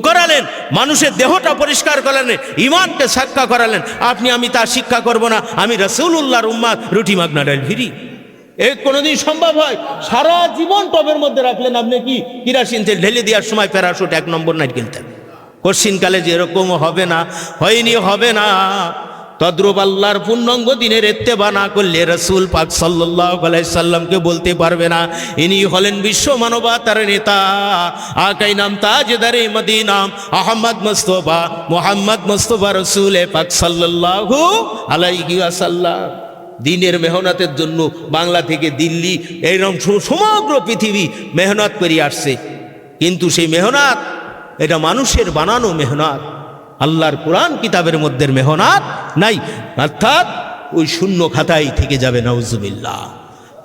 করালেন, মানুষের দেহটা পরিষ্কার করালেন, ঈমানকে সাক্ষ্য করালেন। আপনি আমি তা শিক্ষা করব না, আমি রাসূলুল্লাহর উম্মত, রুটি মাগনা ডাল ফিরি। এ কোনোদিন সম্ভব হয়? সারা জীবন টবের মধ্যে রাখলেন আপনি কি কেরোসিন তেল, ঢেলে দেওয়ার সময় প্যারাশুট 1 নম্বর নারকেল তেল। কঠিনকালে যে এরকম হবে না, হয়নি, হবে না। তদ্রূপ আল্লাহর পূর্ণাঙ্গ দিনের ইত্তেবা না করলে রাসূল পাক সাল্লাল্লাহু আলাইহি সাল্লামকে বলতে পারবে না ইনি হলেন বিশ্ব মানবতার নেতা, আকাই নাম তাজদারে মদিনা আহমদ মুহাম্মদ মুস্তাফা রাসূল পাক সাল্লাল্লাহু আলাইহি ওয়াসাল্লাম। দিনের মেহনতের জন্য বাংলা থেকে দিল্লি, এইরকম সমগ্র পৃথিবী মেহনত করে আসছে, কিন্তু সেই মেহনত এটা মানুষের বানানো মেহনত, আল্লাহর কোরআন কিতাবের মধ্যে মেহনত নাই, অর্থাৎ ওই শূন্য খাতায় থেকে যাবে। নাউজুবিল্লাহ।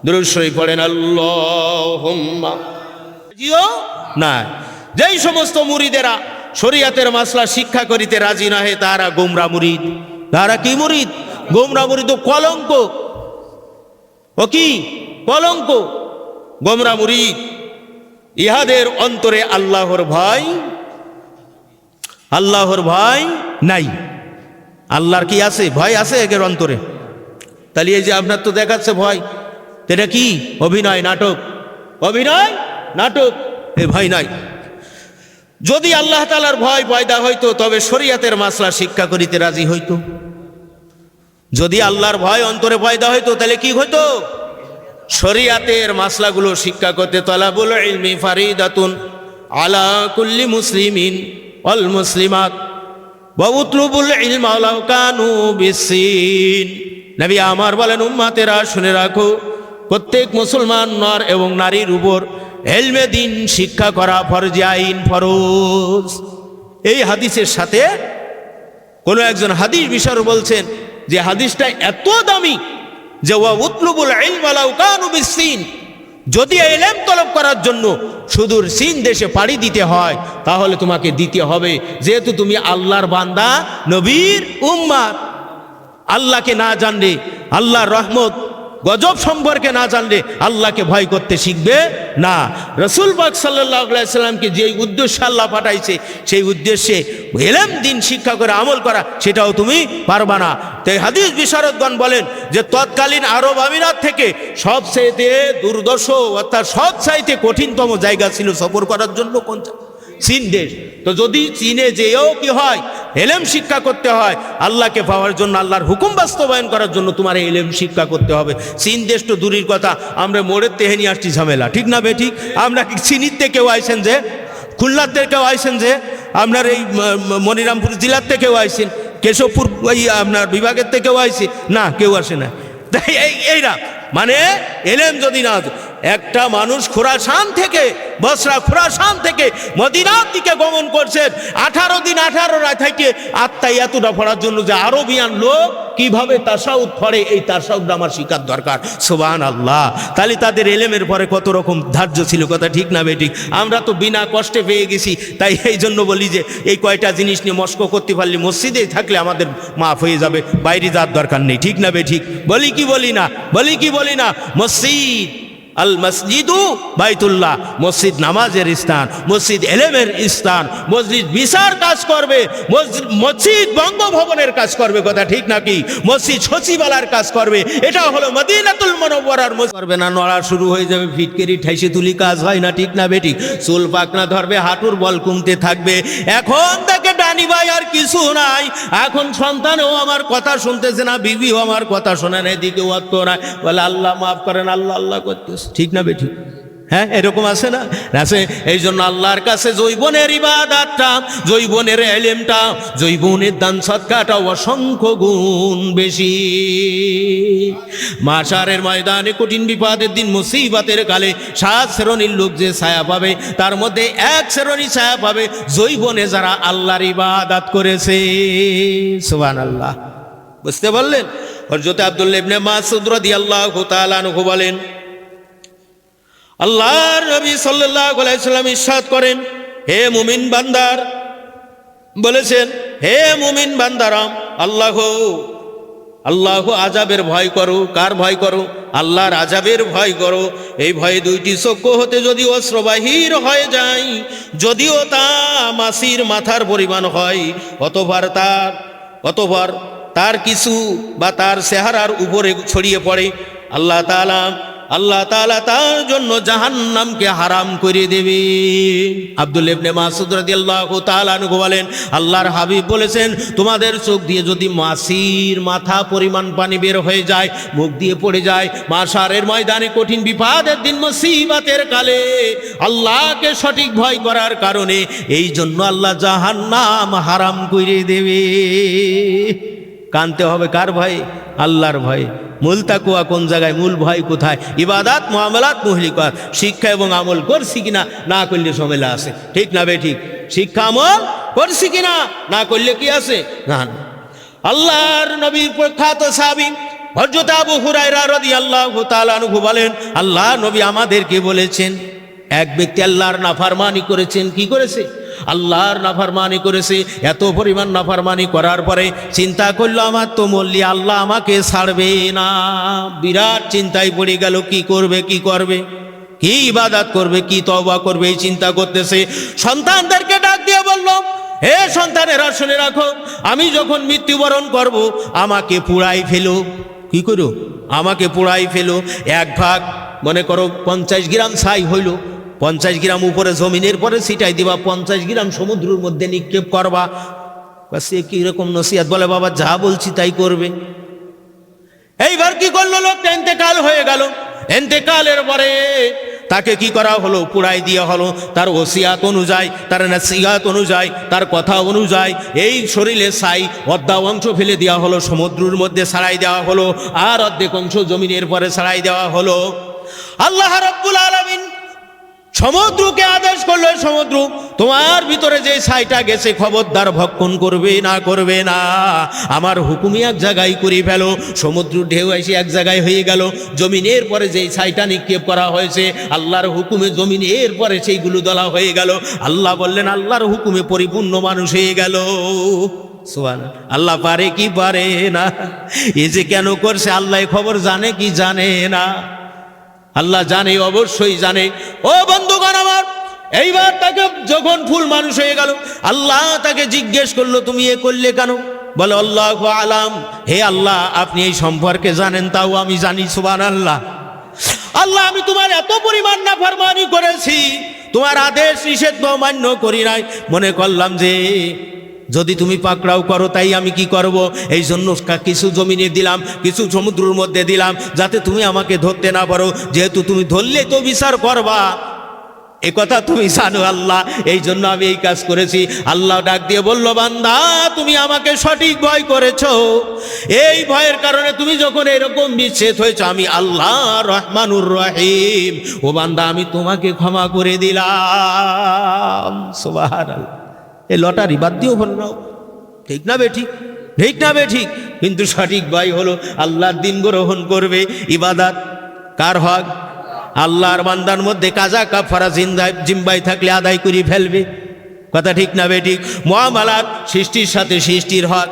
দুরূদ শরীফ পড়েন আল্লাহুম্মা জিও না। যেই সমস্ত মুরিদেরা শরীয়তের মাসলা শিক্ষা করিতে রাজি নহে তারা গোমরা মুরিদ। তারা কি মুরিদ? গোমরা মুরিদ। কলঙ্ক, ও কি কলঙ্ক, গোমরা মুরিদ। ইহাদের অন্তরে আল্লাহর ভয় নাই। আল্লাহর কি আছে? ভয় আছে এদের অন্তরে? তাহলে এই যে আপনার তো দেখাচ্ছে ভয়, এটা কি? অভিনয়, নাটক, অভিনয় নাটক, এ ভয় নাই। যদি আল্লাহ তাআলার ভয় পয়দা হইতো তবে শরীয়তের মাসলা শিক্ষা করিতে রাজি হইতো। যদি আল্লাহর ভয় অন্তরে পয়দা হইতো তাহলে কি হইতো? শরীয়তের মাসলাগুলো শিক্ষা করতে। তালাবুল ইলমি ফারিদাতুন আলা কুল্লি মুসলিমিন ওয়াল মুসলিমাত ওয়া উতলুবুল ইলমা লাউ কানু বিসসিন। নবী আমার বলেন, উম্মতেরা শুনে রাখো, প্রত্যেক মুসলমান নর এবং নারীর উপর ইলমে দ্বীন শিক্ষা করা ফরজ আইন, ফরজ। এই হাদিসের সাথে কোন একজন হাদিস বিশারদ বলছেন যে হাদিসটা এত দামি যে ওয়া উতলুবুল ইলমা লাউ কানু বিসসিন, যদি ইলম তলব করার জন্য সুদূর চীন দেশে পাড়ি দিতে হয় তাহলে তোমাকে দিতে হবে, যেহেতু তুমি আল্লাহর বান্দা, নবীর উম্মত। আল্লাহকে না জানলে, আল্লাহর রহমত গজব সম্পর্কে না জানলে আল্লাহকে ভয় করতে শিখবে না। রাসূল পাক সাল্লাল্লাহু আলাইহি সাল্লামকে যে উদ্দেশ্যে আল্লাহ পাঠাইছে সেই উদ্দেশ্যে ইলম দ্বীন শিক্ষা করে আমল করা, সেটাও তুমি পারবা না। তাই হাদিস বিশারদগণ বলেন যে তৎকালীন আরব আমিরাত থেকে সবচেয়ে দুর্দর্শ অর্থাৎ সবচাইতে কঠিনতম জায়গা ছিল সফর করার জন্য কোনটা? চীন দেশ। তো যদি চীনে যেও কি হয়, ইলম শিক্ষা করতে হয়, আল্লাহকে পাওয়ার জন্য, আল্লাহর হুকুম বাস্তবায়ন করার জন্য তোমার ইলম শিক্ষা করতে হবে। চীন দেশ তো দূরের কথা, আমরা মোড়ের তেহে নিয়ে আসছি ঝামেলা, ঠিক না বেঠিক? আমরা কি চিনির থেকেও আইসেন যে, খুলনার থেকেও আইসেন যে, আপনার এই মনিরামপুর জেলার থেকেও আইসেন, কেশবপুর ওই আপনার বিভাগের থেকেও আইসি না, কেউ আসে না। তাই এইরা মানে ইলম যদি না, একটা মানুষ খোরাসান থেকে, বসরা খোরাসান থেকে মদিনার দিকে গমন করছেন, 18 দিন 18 রাত থেকে আত্মাই এতটা পড়ার জন্য যে আরবিয়ান লোক কিভাবে তাসাউদ পড়ে, এই তাসাউদ আমার শিকার দরকার। সুবহানাল্লাহ। তাহলে তাদের ইলমের পরে কত রকম ধার্য ছিল, কথা ঠিক না বেঠিক? আমরা তো বিনা কষ্টে পেয়ে গেছি। তাই এই জন্য বলি যে এই কয়টা জিনিস নিয়ে মস্ক করতে পারলে, মসজিদেই থাকলে আমাদের মাফ হয়ে যাবে, বাইরে যাওয়ার দরকার নেই, ঠিক না বেঠিক? বলি কি বলি না? বলি কি বলি না? মসজিদ, আল মসজিদু বাইতুল্লাহ, মসজিদ নামাজের স্থান, মসজিদ এলেমের স্থান, মসজিদ বিচার কাজ করবে, মসজিদ বঙ্গভবনের কাজ করবে, কথা ঠিক নাকি? মসজিদ সচিবালয়ের কাজ করবে। এটা হলো মদিনাতুল মুনাওয়ারার মসজিদ। করবে না, নড়া শুরু হয়ে যাবে, ফিটকেরি ঠাইসে তুলি কাজ হয় না, ঠিক না বেটি? চুল পাকনা ধরবে, হাঁটুর বল কমতে থাকবে। এখন থেকে ডানি ভাই আর কিছু নাই। এখন সন্তানও আমার কথা শুনতেছে না, বিবিও আমার কথা শোনে না, এদিকে অত না, বলে আল্লাহ মাফ করেন, আল্লাহ আল্লাহ করতেছে, ঠিক না বেটি? হ্যাঁ, এরকম আছে না? আছে। এই জন্য আল্লাহর কাছে জৈবনের ইবাদতটা, জৈবনের এলেমটা, জৈবনের দান সদকাটা অসংখ্য গুণ বেশি। মাশারের ময়দানে কঠিন বিপদের দিন, মুসিবতের কালে 7 শ্রেণীর লোক যে ছায়া পাবে, তার মধ্যে 1 শ্রেণী ছায়া পাবে জৈবনে যারা আল্লাহর ইবাদত করেছে। সুবহানাল্লাহ। বুঝতে পারলেন? হযরত আব্দুল্লাহ ইবনে মাসউদ রাদিয়াল্লাহু তাআলা আনহু বলেন, আল্লাহর নবী সাল্লাল্লাহু আলাইহি সাল্লাম ইরশাদ করেন, হে মুমিন বান্দার, বলেছেন হে মুমিন বান্দারাম, আল্লাহ আযাবের ভয় করো। কার ভয় করো? আল্লাহর আযাবের ভয় করো। এই ভয়ে 2টি চক্ষু হতে যদি অশ্রু বাহির হয়ে যায়, যদিও তা মাছির মাথার পরিমাণ হয়, অতঃপর তার কিছু বা তার চেহারার উপরে ছড়িয়ে পড়ে, আল্লাহ তাআলা তার জন্য জাহান্নামকে হারাম করে দেবে। আব্দুল্লাহ ইবনে মাসউদ রাদিয়াল্লাহু তাআলা আনহু বলেন, আল্লাহর হাবিব বলেছেন, তোমাদের চোখ দিয়ে যদি মাছির মাথা পরিমাণ পানি বের হয়ে যায়, মুখ দিয়ে পড়ে যায়, মাশারের ময়দানে কঠিন বিপদের দিন, মুসিবতের কালে আল্লাহকে সঠিক ভয় করার কারণে এই জন্য আল্লাহ জাহান্নাম হারাম করে দেবে। কানতে হবে কার ভয়ে? আল্লাহর ভয়ে। মূল তাকওয়া কোন জায়গায়? মূল ভয় কোথায়? ইবাদত, মুআমালাত, মুহলিকাত, শিক্ষা এবং আমল করছি কিনা, না করলে ঝামেলা আছে, ঠিক না বে ঠিক? শিক্ষা আমল করছি কিনা, না করলে কি আছে? না। আল্লাহর নবীর প্রখ্যাত সাহাবী হযরত আবু হুরায়রা রাদিয়াল্লাহু তাআলা আনহু বলেন, আল্লাহর নবী আমাদেরকে বলেছেন, এক ব্যক্তি আল্লাহর নাফরমানি করেছেন। কি করেছে? আল্লাহর নাফরমানি করেছে। এত পরিমাণ নাফরমানি করার পরে চিন্তা করলো, আমার তো মল্লি আল্লাহ আমাকে ছাড়বে না। বিরাট চিন্তায় পড়ে গেল, কি করবে, কি ইবাদত করবে, কি তওবা করবে, এই চিন্তা করতেছে। সন্তানদেরকে ডাক দিয়ে বলল, হে সন্তানেরা শুনে রাখো, আমি যখন মৃত্যুবরণ করব, আমাকে পুড়াই ফেলো। কি করো? আমাকে পুড়াই ফেলো। 1 ভাগ, মনে করো 50 গ্রাম ছাই হইল, 50 গ্রাম উপরে জমিনের পরে ছিটাই দিবা, 50 গ্রাম সমুদ্রের মধ্যে নিক্ষেপ করবা। সে কি রকম নসিহত? বলে বাবা যা বলছি তাই করবে। এইবার কি করলো? লোকটা ইন্তেকাল হয়ে গেল। ইন্তেকালের পরে তাকে কি করা হলো? পুড়াই দেওয়া হলো। তার ওসিয়াত অনুযায়ী, তার নসিহত অনুযায়ী, তার কথা অনুযায়ী এই শরীরে ছাই অর্ধা অংশ ফেলে দেওয়া হলো, সমুদ্রের মধ্যে ছাড়াই দেওয়া হলো, আর অর্ধেক অংশ জমিনের পরে ছাড়াই দেওয়া হলো। আল্লাহ রাব্বুল আলামিন সমুদ্রকে আদেশ করলো, সমুদ্র তোমার ভিতরে যে ছাইটা গেছে খবরদার ভক্ষণ করবে না, আমার হুকুমে এক জায়গায় করে ফেলো। সমুদ্র ঢেউ এসে এক জায়গায় হয়ে গেল। জমিনের পরে যেই ছাইটা নিক্ষেপ করা হয়েছে আল্লাহর হুকুমে, জমিনের পরে সেইগুলো দলা হয়ে গেল। আল্লাহ বললেন, আল্লাহর হুকুমে পরিপূর্ণ মানুষ হয়ে গেল। আল্লাহ পারে কি পারে না? এই যে কেন করছে আল্লাহ খবর জানে কি জানে না? আল্লাহ জানে, অবশ্যই জানে। ও বন্ধুগণ আমার, এইবার তাকে যখন ফুল মানুষ হয়ে গেল, আল্লাহ তাকে জিজ্ঞেস করলো, তুমি এ করলে কেন? বলে আল্লাহু আলাম, হে আল্লাহ আপনি এই সম্পর্কে জানেন, তাও আমি জানি। সুবহানাল্লাহ। আল্লাহ, আমি তোমার এত পরিমাণ নাফরমানি করেছি, তোমার আদেশ নিষেধ মান্য করি নাই, মনে করলাম যে যদি তুমি পাকড়াও করো তাই আমি কি করব, এই জন্য কিছু জমিনে দিলাম, কিছু সমুদ্রের মধ্যে দিলাম, যাতে তুমি আমাকে ধরতে না পারো। যেহেতু তুমি ধরলে তো বিচার করবা, এ কথা তুমি জানো আল্লাহ, এই জন্য আমি এই কাজ করেছি। আল্লাহ ডাক দিয়ে বলল, বান্দা তুমি আমাকে সঠিক ভয় করেছো, এই ভয়ের কারণে তুমি যখন এরকম বিচ্ছেদ হয়েছ, আমি আল্লাহ রহমানুর রহিম, ও বান্দা আমি তোমাকে ক্ষমা করে দিলাম। সুবহানাল্লাহ। এই লটারি বাদ দিয়েও হলো না, ঠিক না বেঠিক? ঠিক না বেঠিক? কিন্তু সঠিক ভাই হলো আল্লাহর দিন গ্রহণ করবে। ইবাদত কার হক? আল্লাহর বান্দার মধ্যে কাজা কাফারা জিম্বাই থাকলে আদায় করে ফেলবে, কথা ঠিক না বেঠিক? মুআমালাত সৃষ্টির সাথে সৃষ্টির হক।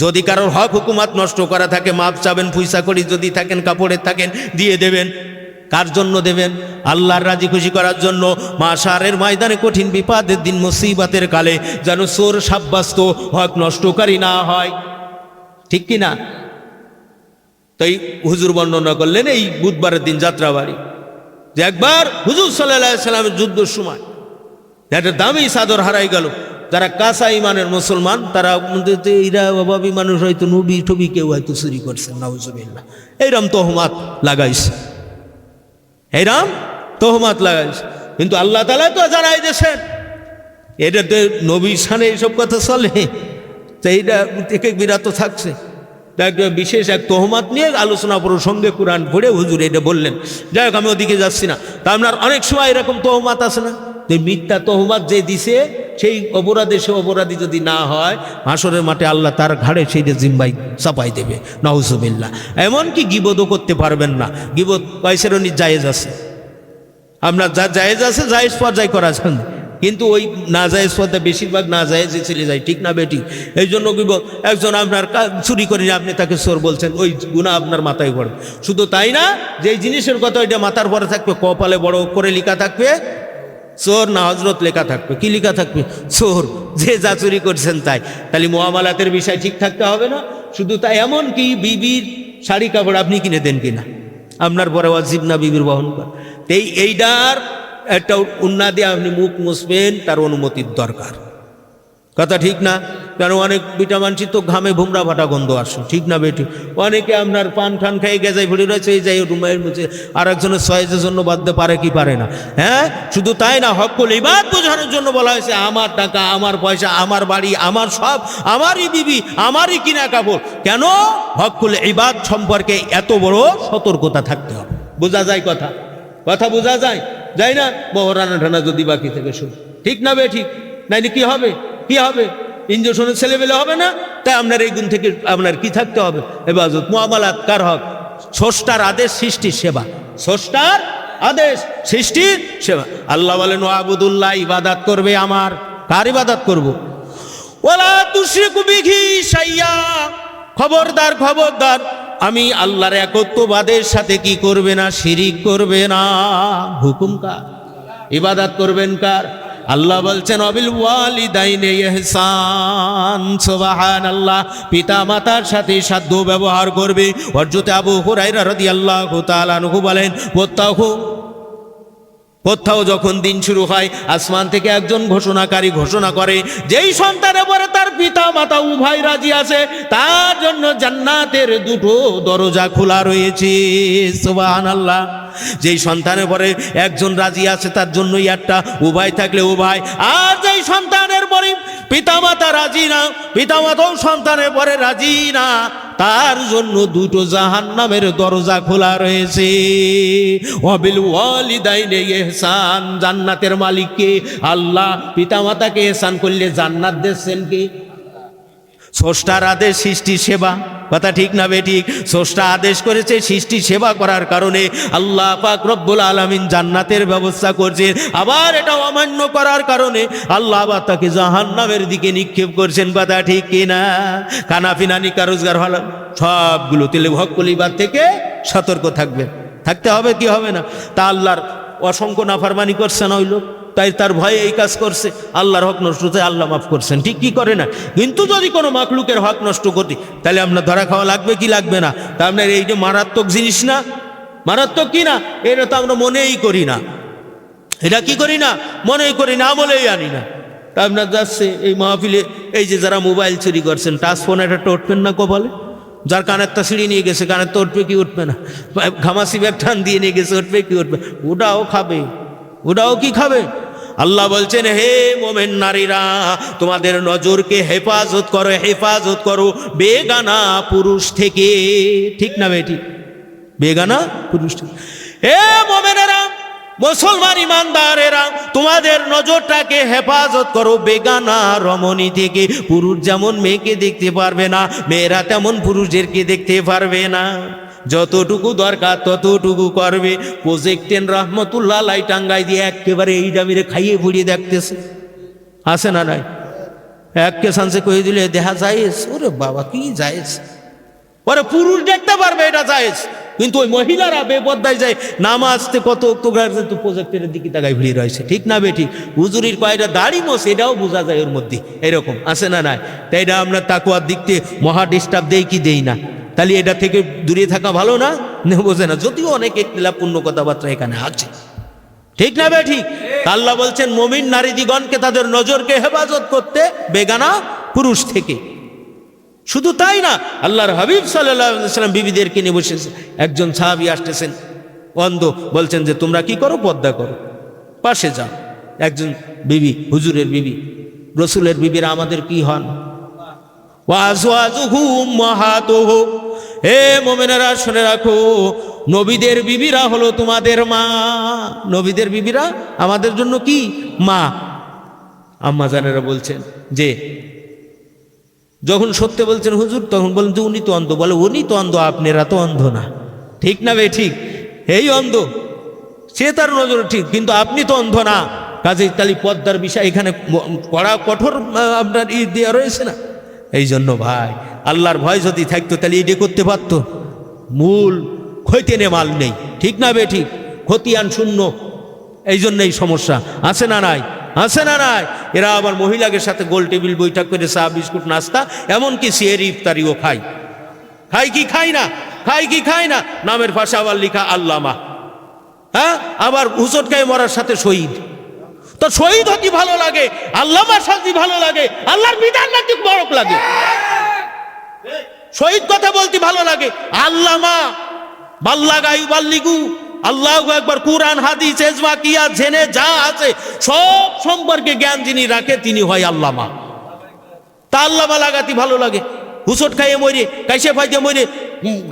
যদি কারোর হক হুকুমাত নষ্ট করা থাকে মাপ চাবেন, পয়সা করি যদি থাকেন, কাপড়ের থাকেন দিয়ে দেবেন, কার জন্য দেবেন? আল্লাহর রাজি খুশি করার জন্য। মাশারের ময়দানে কঠিন বিপদের দিন মুসিবতের কালে যেন চোর সাব্যস্ত, হক নষ্টকারী না হয়, ঠিক কি না? তাই হুজুর বর্ণনা করলেন এই বুধবারের দিন যাত্রাবাড়ি, যে একবার হুজুর সাল্লাল্লাহু আলাইহি সাল্লামের যুদ্ধের সময় একটা দামি চাদর হারাই গেল। যারা কাঁচা ইমানের মুসলমান তারা এরা অভাবী মানুষ, হয়তো নবী টবি কেউ হয়তো চুরি করছেন, নাউজুবিল্লাহ, এইরকম তহমাত লাগাইছে, এইরকম তহমাত লাগাইছে। কিন্তু আল্লাহ তাআলা তো জানাই দিয়েছেন, এটাতে নবীর শানে এইসব কথা চলে, তো এইটা থেকে বিরত থাকছে। বিশেষ এক তহমাত নিয়ে আলোচনা প্রসঙ্গে কোরআন পড়ে হুজুর এটা বললেন। যাই হোক, আমি ওদিকে যাচ্ছি না। তা আপনার অনেক সময় এরকম তহমাত আছে না, যে মিথ্যা তহমাত যে দিছে সেই অপরাধে, সে অপরাধী যদি না হয়, হাসরের মাঠে আল্লাহ তার ঘাড়ে সেইটা জিম্মাই চাপাই দেবে, নাউজুবিল্লাহ। এমনকি গীবতও করতে পারবেন না, গীবত পয়সারও জায়েজ আছে, আপনার যা জায়েজ আছে জায়েজ পর্যায় করা যান, কিন্তু ওই না জায়েজ পর্যায়ে বেশিরভাগ না জায়েজে চলে যায়, ঠিক না বেটি? এই জন্য গীবত, একজন আপনার চুরি করে আপনি তাকে চোর বলছেন, ওই গুনাহ আপনার মাথায় পড়ে। শুধু তাই না, যে জিনিসের কথা ওইটা মাথার পরে থাকবে, কপালে বড় করে লেখা থাকবে চোর না হজরত লেখা থাকবে। কি লেখা থাকবে? চোর, যে যা চুরি করছেন তাই। তাহলে মুআমালাতের বিষয় ঠিক থাকতে হবে না? শুধু তাই, এমন কি বিবির শাড়ি কাপড় আপনি কিনে দেন কিনা, আপনার পরে ওয়াজিব না বিবির বহন করা? এইটার একটা উন্না দিয়ে আপনি মুখ মুছবেন, তার অনুমতির দরকার, কথা ঠিক না? কারণ অনেক বিটা মানসি তো ঘামে ভুমরা ভাটা গন্ধ আসে, ঠিক না বেটি? অনেকে আপনার পান ঠান খেয়ে গেজাই ভরে রয়েছে, এই যাই রুমাইয়ের মুছে আর একজনের সয়েজের জন্য বাঁধতে পারে কি পারে না? হ্যাঁ, শুধু তাই না, হকুল ইবাদ বোঝানোর জন্য বলা হয়েছে, আমার টাকা, আমার পয়সা, আমার বাড়ি, আমার সব, আমারই বিবি, আমারই কিনা কাপড়। কেন? হকুল ইবাদ সম্পর্কে এত বড় সতর্কতা থাকতে হবে। বোঝা যায় কথা? কথা বোঝা যায়? যাই না? মহরানা ঠানা যদি বাকি থেকে শুন, ঠিক না বে ঠিক? নাইলে কি হবে? কি হবে? ইঞ্জেকশনের ছেলেবেলে হবে না? তাই আপনার এই গুণ থেকে আপনার কি থাকতে হবে? ইবাদত, মুআমালাত কার হক? স্রষ্টার আদেশ, সৃষ্টির সেবা। স্রষ্টার আদেশ, সৃষ্টির সেবা। আল্লাহ বলেন ওয়াবুদুল্লাহ, ইবাদত করবে আমার। কার ইবাদত করব? ওয়ালা তুশরিকু বিহি শাইয়া, খবরদার খবরদার, আমি আল্লাহর একত্ববাদের সাথে কি করবে না? শিরিক করবে না। হুকুম কার? ইবাদত করবেন কার? আল্লাহ বলছেন অবিল ওয়ালিদাইনে ইহসান, সুবহানাল্লাহ, পিতা মাতার সাথে সাধ্য ব্যবহার করবে। হযরত আবু হুরায়রা রাদিয়াল্লাহু তাআলা আনহু বলেন, কোথাও যখন দিন শুরু হয়, আসমান থেকে একজন ঘোষণাকারী ঘোষণা করে, যেই সন্তানের পরে তার পিতা মাতা উভয় রাজি আছে, তার জন্য জান্নাতের দুটো দরজা খোলা রয়েছে। সুবহানাল্লাহ। যেই সন্তানের পরে একজন রাজি আছে, তার জন্যই একটা, উভয় থাকলে উভয়। আর যেই সন্তানের পরে পিতামাতা রাজি না, পিতামাতাও সন্তানের পরে রাজি না, তার জন্য দুটো জাহান্নামের দরজা খোলা রয়েছে। ওয়াবিল ওয়ালিদাইনে ইহসান, জান্নাতের মালিক কে? আল্লাহ। পিতামাতাকে ইহসান করলে জান্নাত দিচ্ছেন কে? স্রষ্টার আদেশ, সৃষ্টি সেবা, কথা ঠিক না বেঠিক? স্রষ্টা আদেশ করেছে সৃষ্টি সেবা করার কারণে আল্লাহ পাক রব্বুল আলামিন জান্নাতের ব্যবস্থা করছেন। আবার এটা অমান্য করার কারণে আল্লাহ আবার তাকে জাহান্নামের দিকে নিক্ষেপ করছেন, কথা ঠিক কিনা? খানাপিনা নিকা রোজগার হল সবগুলো তেলে হকুল ইবাদ থেকে সতর্ক থাকবেন, থাকতে হবে কি হবে না? তা আল্লাহর অসংখ্য নাফরমানি করছে না ওই লোক, তাই তার ভয়ে এই কাজ করছে, আল্লাহর হক নষ্ট হতে আল্লাহ মাফ করছেন, ঠিক কি করে না? কিন্তু যদি কোনো মাখলুকের হক নষ্ট করি, তাহলে আপনার ধরা খাওয়া লাগবে কি লাগবে না? তা আপনার এই যে মারাত্মক জিনিস না, মারাত্মক কি না? এটা তো আমরা মনেই করি না, এটা কি করি না? মনেই করি না, আমলেই আনি না। তা আপনার যাচ্ছে এই মাহফিলে, এই যে যারা মোবাইল চুরি করছেন, টাচ ফোন একটা উঠবেন না কপালে? যার কানের তা সিঁড়ি নিয়ে গেছে, কানের তো উঠবে কি উঠবে না? ঘামাসি ব্যাগ টান দিয়ে নিয়ে গেছে, উঠবে কি উঠবে? ওটাও খাবে, ওটাও কি খাবে? আল্লাহ বলছেন, হে মোমেন নারীরা, তোমাদের নজরকে হেফাজত করো, হেফাজত করো বেগানা পুরুষ থেকে, ঠিক না বেটি? বেগানা পুরুষ থেকে। হে মোমেনেরা, মুসলমান ইমানদারেরা, তোমাদের নজরটাকে হেফাজত করো বেগানা রমণী থেকে। পুরুষ যেমন মেয়েকে দেখতে পারবে না, মেয়েরা তেমন পুরুষদেরকে দেখতে পারবে না। যতটুকু দরকার ততটুকু করবে। প্রজেক্টেন রহমতুল্লাহ লাই টাঙ্গাই দিয়ে একেবারে এই দামিরে খাইয়ে ফুড়িয়ে দেখতেছে, আছে না নাই? এককে সানসে কয়ে দিলে দেখা যায়স, ওরে বাবা কি যায়স, ওরে পুরুষ দেখতে পারবে, এটা যায়স। কিন্তু ওই মহিলারা বেপর্দায় যায় নামাজতে কত প্রজেক্টের দিকে তাকায় ভিড় রয়েছে, ঠিক না বেঠিক? হুজুরির কয়টা দাড়ি মোছ এটাও বোঝা যায় ওর মধ্যে, এরকম আছে না নাই? তাই এটা আমরা তাকুয়ার দিক থেকে মহা ডিস্টার্ব দেই কি দেই না? তাহলে এটা থেকে দূরে থাকা ভালো না? বোঝে না, যদিও অনেক একলাপূর্ণ কথাবার্তা এখানে আছে, ঠিক না বেঠিক? আল্লাহ বলছেন মুমিন নারী দিগণকে তাদের নজরকে হেফাজত করতে বেগানা পুরুষ থেকে। শুধু তাই না, আল্লাহর হাবিব সাল্লাল্লাহু আলাইহি ওয়াসাল্লাম বিবিদেরকে নিয়ে বসেছেন। একজন সাহাবী আসতেছেন অন্ধ, বলছেন যে তোমরা কি করো? পর্দা করো, পাশে যাও। একজন বিবি, হুজুরের বিবি, রসুলের বিবিরা আমাদের কি হন? ওয়া আজওয়াজুহু উম্মাহাতুহু, হে মুমিনেরা শুনে রাখো, নবীদের বিবিরা হলো তোমাদের মা। নবীদের বিবিরা আমাদের জন্য কি? মা। আম্মা জানেরা বলছেন যে যখন সত্য বলছেন হুজুর, তখন বলেন যে উনি তো অন্ধ। বলে উনি তো অন্ধ, আপনারা তো অন্ধ না, ঠিক না বে ঠিক? এই অন্ধ, সে তার নজর ঠিক, কিন্তু আপনি তো অন্ধ না। কাজেই তালি পর্দার বিষয় এখানে কড়া কঠোর আপনার দেওয়া রয়েছে না? এই জন্য ভাই, আল্লাহর ভয় যদি থাকতো তাহলে এটা করতে পারতো। মূল ক্ষয়তেনে মাল নেই, ঠিক না বে ঠিক? খতিয়ান শূন্য, এই জন্যই সমস্যা। আছে না নাই? আছে না নাই? এরা আবার মহিলাদের সাথে গোল টেবিল বৈঠক করে চা বিস্কুট নাস্তা, এমনকি সিয়েরি ইফতারিও খায়। খাই কি খাই না? খাই কি খাই না? নামের পাশে আবার লিখা আল্লামা। হ্যাঁ, আবার হুচট খাই মরার সাথে শহীদ। তো শহীদ হতে ভালো লাগে, আল্লামার সাথে ভালো লাগে, আল্লাহর বিধান নাকি বরক লাগে? শহীদ কথা বলতে ভালো লাগে, আল্লামা বাল্লাগাই বাল্লিগু, আল্লাহু আকবার, কুরআন হাদিস ইজমা কিয়াস জেনে যা আছে সব সম্পর্কে জ্ঞান যিনি রাখে তিনি হয় আল্লামা। তা আল্লামা লাগাতে ভালো লাগে। হুচট খাইয়ে মরে, কাইসে ফাইতে মরে,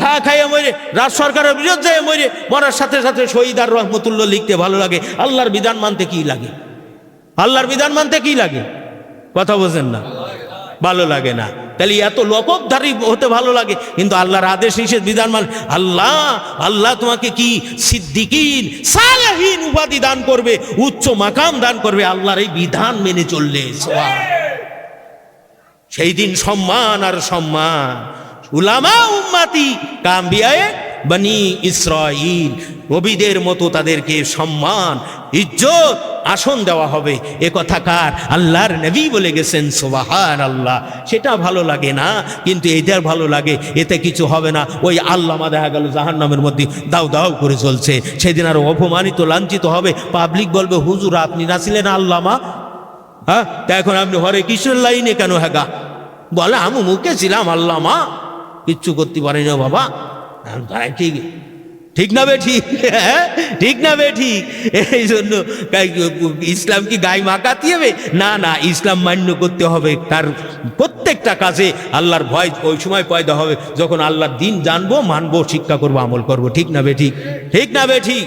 ঘা খাইয়ে মরে, রাজ সরকারের বিরুদ্ধে মরে, মরার সাথে সাথে শহীদ আর রহমতুল্লাহ লিখতে ভালো লাগে। আল্লাহর বিধান মানতে কি লাগে? আল্লাহর বিধান মানতে কি লাগে? কথা বোঝেন না? ভালো লাগে না। তাহলে এত লকবধারী হতে ভালো লাগে, কিন্তু আল্লাহর আদেশ নিষেধ বিধান মান। আল্লাহ তোমাকে কি সিদ্দিকিন সালেহিন উপাধি দান করবে, উচ্চ মাকাম দান করবে আল্লাহর এই বিধান মেনে চললে। সেই দিন সম্মান আর সম্মান। উলামা উম্মতি কাম্বিয়ায়ে বনি ইসরাইল, নবীদের মতো তাদেরকে সম্মান, ইজ্জত, আসন দেওয়া হবে। এ কথা কার? আল্লাহর নবী বলে গেছেন, সুবহানাল্লাহ। সেটা ভালো লাগে না, কিন্তু এটার ভালো লাগে। এতে কিছু হবে না। ওই আল্লামা দেখা গেল জাহান্নামের মধ্যে দাউ দাউ করে চলছে। সেদিন আরো অপমানিত, লাঞ্ছিত হবে। পাবলিক বলবে হুজুর আপনি না ছিলেন আল্লামা? হ্যাঁ, তা এখন আপনি হরে কৃষ্ণের লাইনে কেন? হ্যাঁ, বলে আমি মুখে ছিলাম আল্লামা, কিচ্ছু করতে পারি না বাবা। ঠিক, ঠিক না বে ঠিক? ঠিক না বে ঠিক? এই জন্য ইসলাম কি গায়ে মাকাতে হবে? না না, ইসলাম মান্য করতে হবে। তার প্রত্যেকটা কাজে আল্লাহর ভয় ওই সময় পয়দা হবে যখন আল্লাহর দিন জানবো, মানবো, শিক্ষা করবো, আমল করবো। ঠিক না বে ঠিক? ঠিক না বে ঠিক?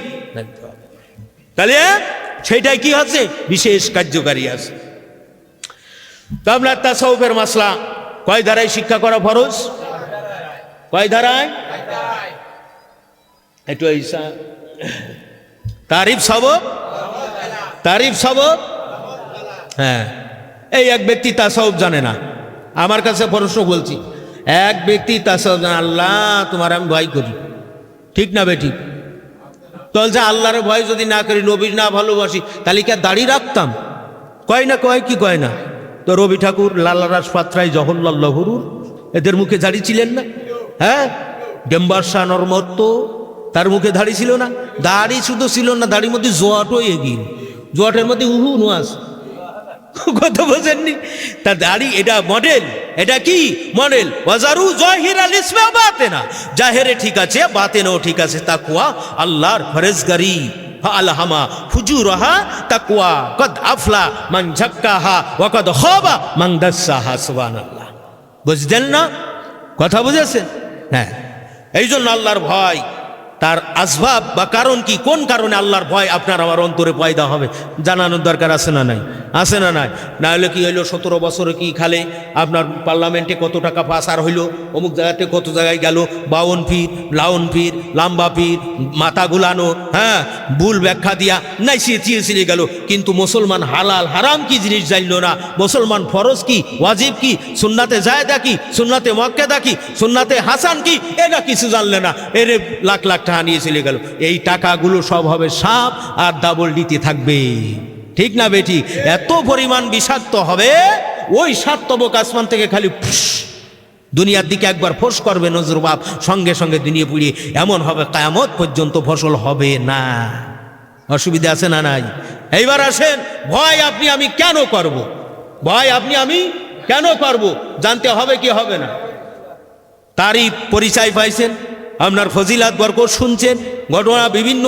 তাহলে সেটাই কি আছে? বিশেষ কার্যকারী আছে। তো আপনার তাসাউফের মাসলা কয় ধারায় শিক্ষা করা ফরজ? কয় ধারায়? একটু তারিফ সবব, তারিফ সবব। হ্যাঁ, এই এক ব্যক্তি তাসাউফ জানে না, আমার কাছে প্রশ্ন বলছি, এক ব্যক্তি তাসাউফ জানে, আল্লাহ তোমার আমি ভয় করি, ঠিক না বেঠিক? বলছে আল্লাহর ভয় যদি না করি, নবীর না ভালোবাসি, তাহলে কি দাড়ি রাখতাম? কয় না, কয় কি কয় না? তো রবি ঠাকুর, লালা রাজপাত্রাই, জওহরলাল নেহরু এদের মুখে দাড়ি ছিলেন না? হ্যাঁ, ডেম্বার শাহ নরমত্ত তার মুখে দাড়ি ছিল না? দাড়ি শুধু ছিল না, দাড়ির মধ্যে জোয়াটও এগিয়ে, জোয়াটের মধ্যে উহু নুয়াস। কথা বোঝেননি? তা দাড়ি এটা মডেল, এটা কি মডেল? ওয়াজারু জাহিরাল ইসমা বাতিনা, জাহেরে ঠিক আছে, বাতিনেও ঠিক আছে। তাকওয়া আল্লাহর ফরজগারি, আলহামা ফুজুরহা তাকওয়া, কদ আফলা মান যাক্কাহা ওয়া কদ খাবা মান দাসসাহা। সুবহানাল্লাহ। বুঝলেন না? কথা বুঝেছেন? হ্যাঁ, এই জন্য আল্লাহর ভয় তার আসবাব বা কারণ কি, কোন কারণে আল্লাহর ভয় আপনার আমার অন্তরে পয়দা হবে, জানানোর দরকার আছে না নাই? আছে না নাই? না হলে কি হইলো, 17 বছরে কি খালে আপনার পার্লামেন্টে কত টাকা পাসার হইলো, অমুক জায়গাতে কত জায়গায় গেল, 52 ফির, লাউন ফির, লাম্বা ফির, মাথা গুলানো, হ্যাঁ, ভুল ব্যাখ্যা দিয়া নাই সে চিয়ে গেল। কিন্তু মুসলমান হালাল হারাম কি জিনিস জানলো না, মুসলমান ফরজ কি, ওয়াজিব কি, সুন্নাতে জায়েদা কি, সুন্নাতে মুআক্কাদা কি, সুন্নাতে হাসান কি, এটা কিছু জানলে না, এর লাখ লাখ টাকা নিয়ে চলে গেল। এই টাকাগুলো সব হবে সাপ আর ডাবল দিতে থাকবে, ঠিক না বেটি? এত পরিমাণ বিষাক্ত হবে, ওই সাত তবক আসমান থেকে খালি দুনিয়ার দিকে একবার ফোঁস করবে নজর বাপ, সঙ্গে সঙ্গে দুনিয়া পুড়িয়ে এমন হবে কিয়ামত পর্যন্ত ফসল হবে না। অসুবিধা আছে না নাই? এইবার আসেন, ভয় আপনি আমি কেন করব? ভয় আপনি আমি কেন করব জানতে হবে কি হবে না? তারই পরিচয় পাইছেন, আপনার ফজিলাত বরকত শুনছেন, ঘটনা বিভিন্ন